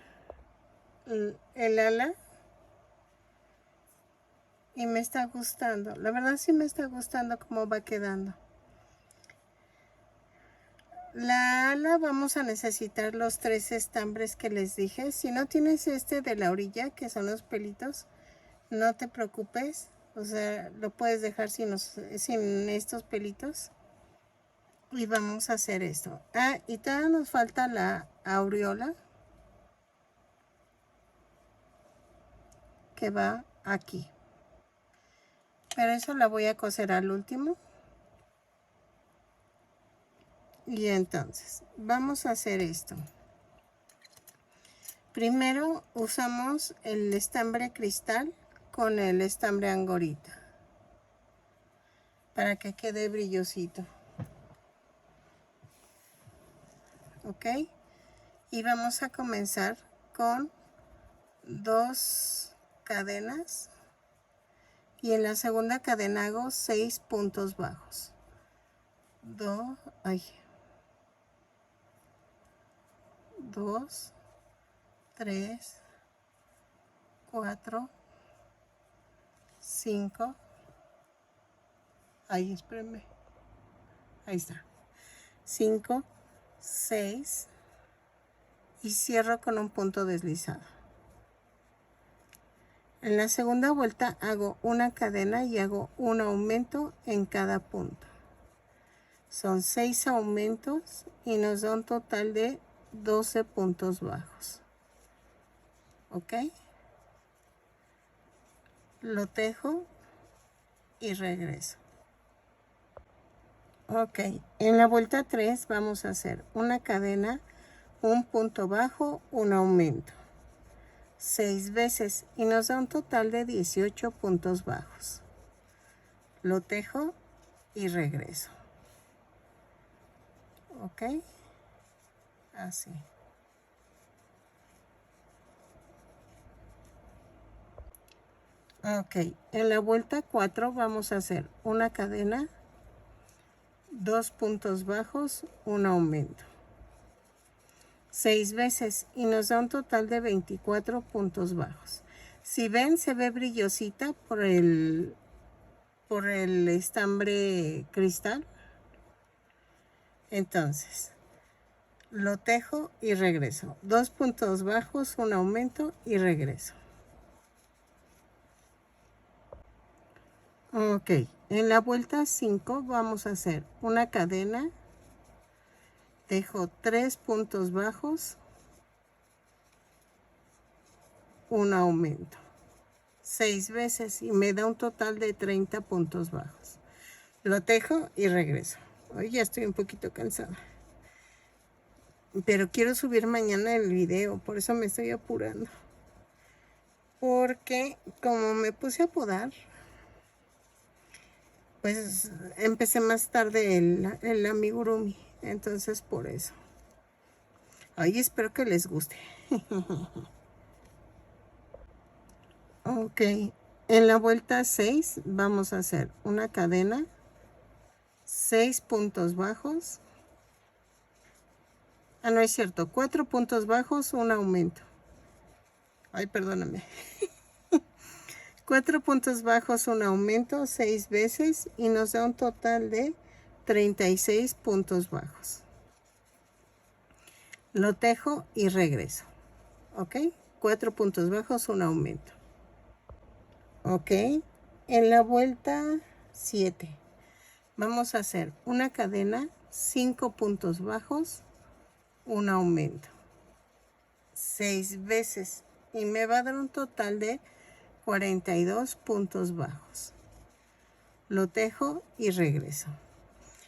ala. Y me está gustando. La verdad sí me está gustando cómo va quedando. La ala vamos a necesitar los 3 estambres que les dije. Si no tienes este de la orilla, que son los pelitos, no te preocupes. O sea, lo puedes dejar sin estos pelitos. Y vamos a hacer esto. Ah, y todavía nos falta la aureola, que va aquí. Pero eso la voy a coser al último. Y entonces, vamos a hacer esto. Primero usamos el estambre cristal con el estambre angorita para que quede brillosito. ¿Ok? Y vamos a comenzar con 2 cadenas y en la segunda cadena hago 6 puntos bajos. 2, 3, 4, 5. Ahí, espérenme. Ahí está. 5, 6 y cierro con un punto deslizado. En la segunda vuelta hago una cadena y hago un aumento en cada punto. Son 6 aumentos y nos da un total de 12 puntos bajos. ¿Ok? Lo tejo y regreso. Ok, en la vuelta 3 vamos a hacer una cadena, un punto bajo, un aumento. 6 veces y nos da un total de 18 puntos bajos. Lo tejo y regreso. ¿Ok? Así. Ok, en la vuelta 4 vamos a hacer una cadena, 2 puntos bajos, un aumento. 6 veces y nos da un total de 24 puntos bajos. Si ven, se ve brillosita por el estambre cristal. Entonces, lo tejo y regreso. 2 puntos bajos, un aumento y regreso. Ok, en la vuelta 5 vamos a hacer una cadena, dejo 3 puntos bajos, un aumento, 6 veces y me da un total de 30 puntos bajos. Lo tejo y regreso. Hoy ya estoy un poquito cansada, pero quiero subir mañana el video, por eso me estoy apurando. Porque como me puse a podar, pues empecé más tarde el amigurumi, entonces por eso. Ay, espero que les guste. Ok, en la vuelta 6 vamos a hacer una cadena, 6 puntos bajos. Ah, no es cierto, 4 puntos bajos, un aumento. Ay, perdóname. 4 puntos bajos, un aumento 6 veces y nos da un total de 36 puntos bajos. Lo tejo y regreso. ¿Ok? 4 puntos bajos, un aumento. ¿Ok? En la vuelta 7 vamos a hacer una cadena, 5 puntos bajos, un aumento. 6 veces y me va a dar un total de 42 puntos bajos. Lo tejo y regreso.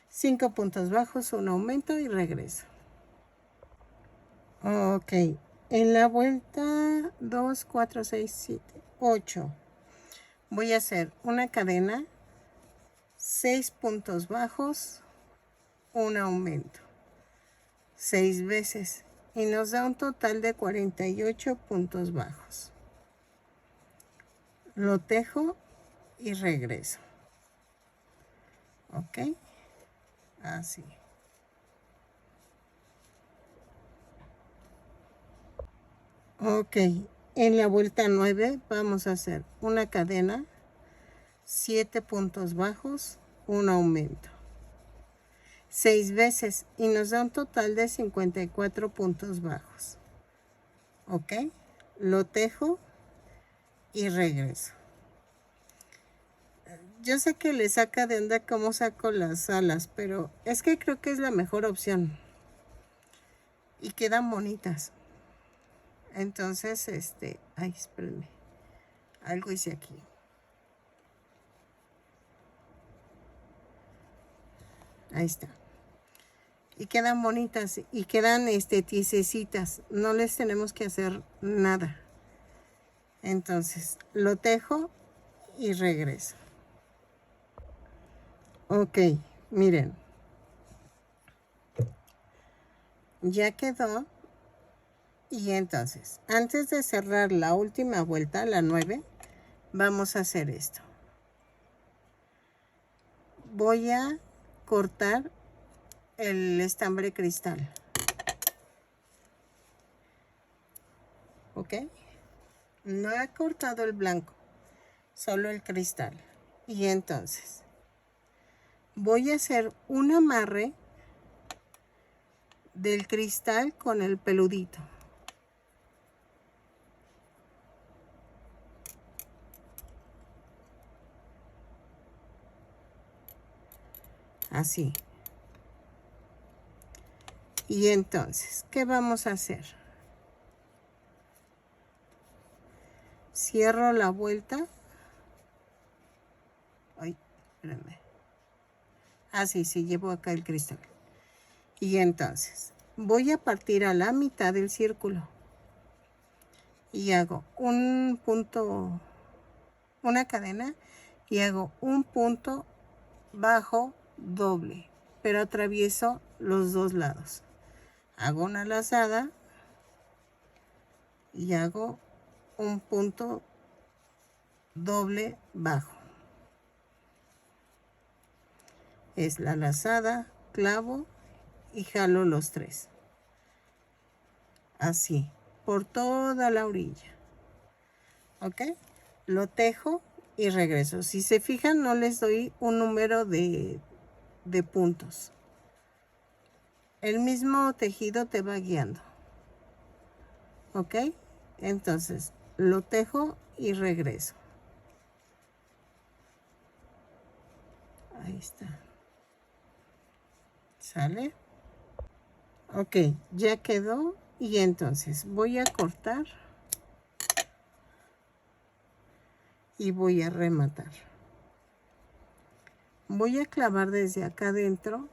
5 puntos bajos, un aumento y regreso. Ok, en la vuelta 2, 4, 6, 7, 8 voy a hacer una cadena, 6 puntos bajos, un aumento. 6 veces y nos da un total de 48 puntos bajos. Lo tejo y regreso. ¿Ok? Así. Ok, en la vuelta 9 vamos a hacer una cadena, 7 puntos bajos, un aumento. 6 veces y nos da un total de 54 puntos bajos. ¿Ok? Lo tejo y regreso. Yo sé que le saca de onda cómo saco las alas, pero es que creo que es la mejor opción. Y quedan bonitas. Entonces, ay, espérenme. Algo hice aquí. Ahí está. Y quedan bonitas y quedan tiesecitas. No les tenemos que hacer nada. Entonces, lo tejo y regreso. Ok, miren. Ya quedó. Y entonces, antes de cerrar la última vuelta, la 9, vamos a hacer esto. Voy a cortar el estambre cristal. ¿Ok? No he cortado el blanco, solo el cristal. Y entonces, voy a hacer un amarre del cristal con el peludito. Así. Y entonces, ¿qué vamos a hacer? Cierro la vuelta. Ay, espérame. Así, sí, llevo acá el cristal. Y entonces, voy a partir a la mitad del círculo. Y hago un punto, una cadena, y hago un punto bajo doble, pero atravieso los dos lados. Hago una lazada y hago un punto doble bajo. Es la lazada, clavo y jalo los 3. Así, por toda la orilla. ¿Ok? Lo tejo y regreso. Si se fijan, no les doy un número de puntos. El mismo tejido te va guiando. ¿Ok? Entonces, lo tejo y regreso. Ahí está. ¿Sale? Ok, ya quedó. Y entonces voy a cortar. Y voy a rematar. Voy a clavar desde acá adentro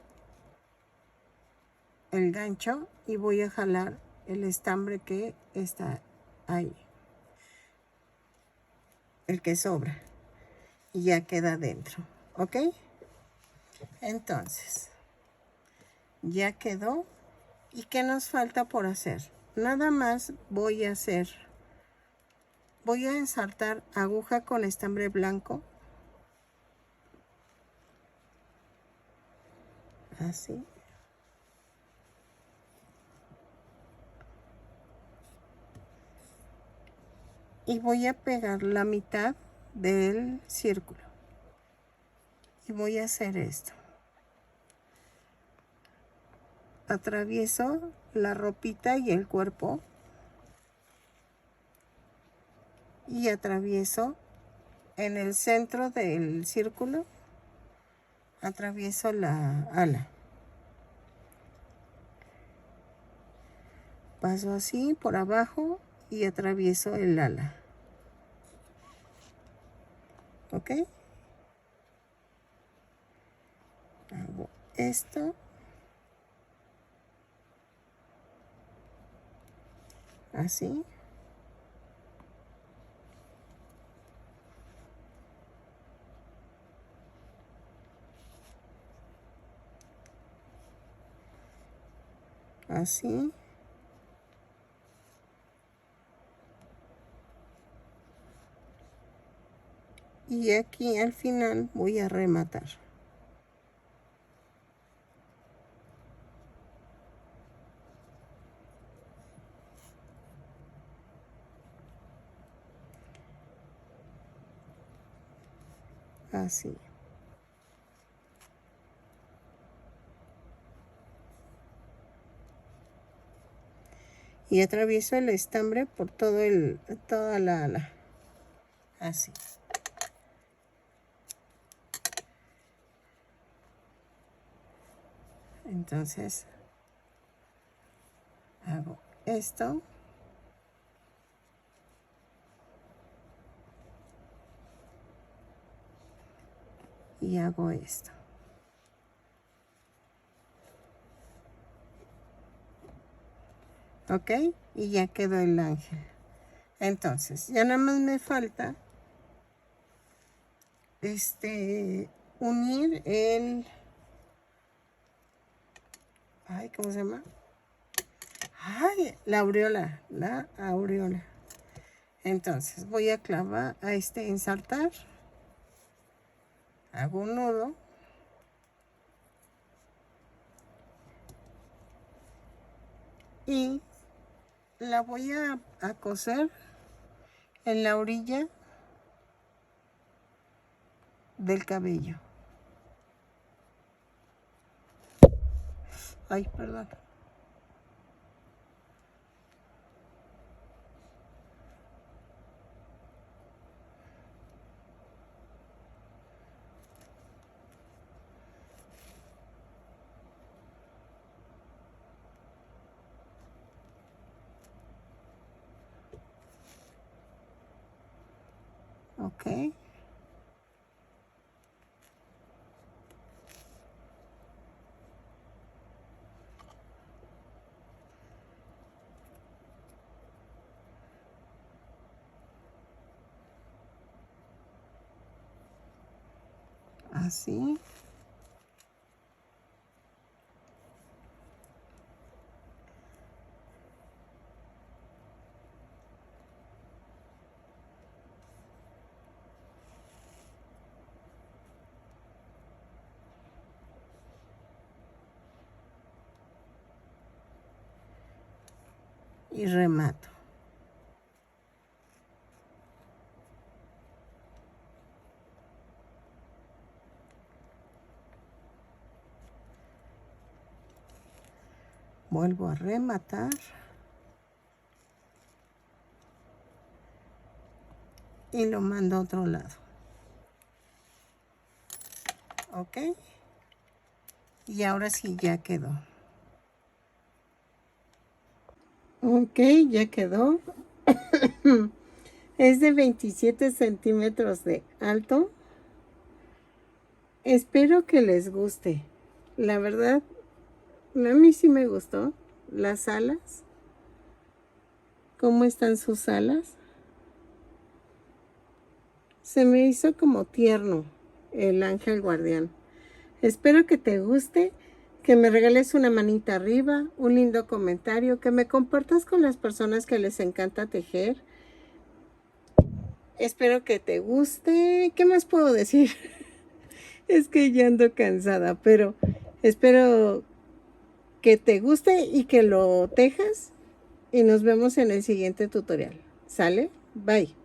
el gancho y voy a jalar el estambre que está ahí. El que sobra. Y ya queda dentro. ¿Ok? Entonces, ya quedó. ¿Y qué nos falta por hacer? Nada más voy a ensartar aguja con estambre blanco. Así. Y voy a pegar la mitad del círculo. Y voy a hacer esto. Atravieso la ropita y el cuerpo. Y atravieso en el centro del círculo. Atravieso la ala. Paso así por abajo y atravieso el ala. ¿Ok? Hago esto. Así. Así. Y aquí al final voy a rematar. Así. Y atravieso el estambre por toda la ala. Así. Entonces hago esto. Y hago esto. ¿Ok? Y ya quedó el ángel. Entonces, ya nada más me falta unir el... Ay, ¿cómo se llama? Ay, la aureola. La aureola. Entonces, voy a clavar, ensartar. Hago un nudo. Y la voy a coser en la orilla del cabello. Ay, perdón. Ok. Así. Y remato. Vuelvo a rematar. Y lo mando a otro lado. ¿Ok? Y ahora sí ya quedó. Ok, ya quedó. Es de 27 centímetros de alto. Espero que les guste. La verdad, a mí sí me gustó. Las alas. ¿Cómo están sus alas? Se me hizo como tierno el ángel guardián. Espero que te guste, que me regales una manita arriba, un lindo comentario, que me compartas con las personas que les encanta tejer. Espero que te guste. ¿Qué más puedo decir? Es que ya ando cansada, pero espero que te guste y que lo tejas. Y nos vemos en el siguiente tutorial. ¿Sale? Bye.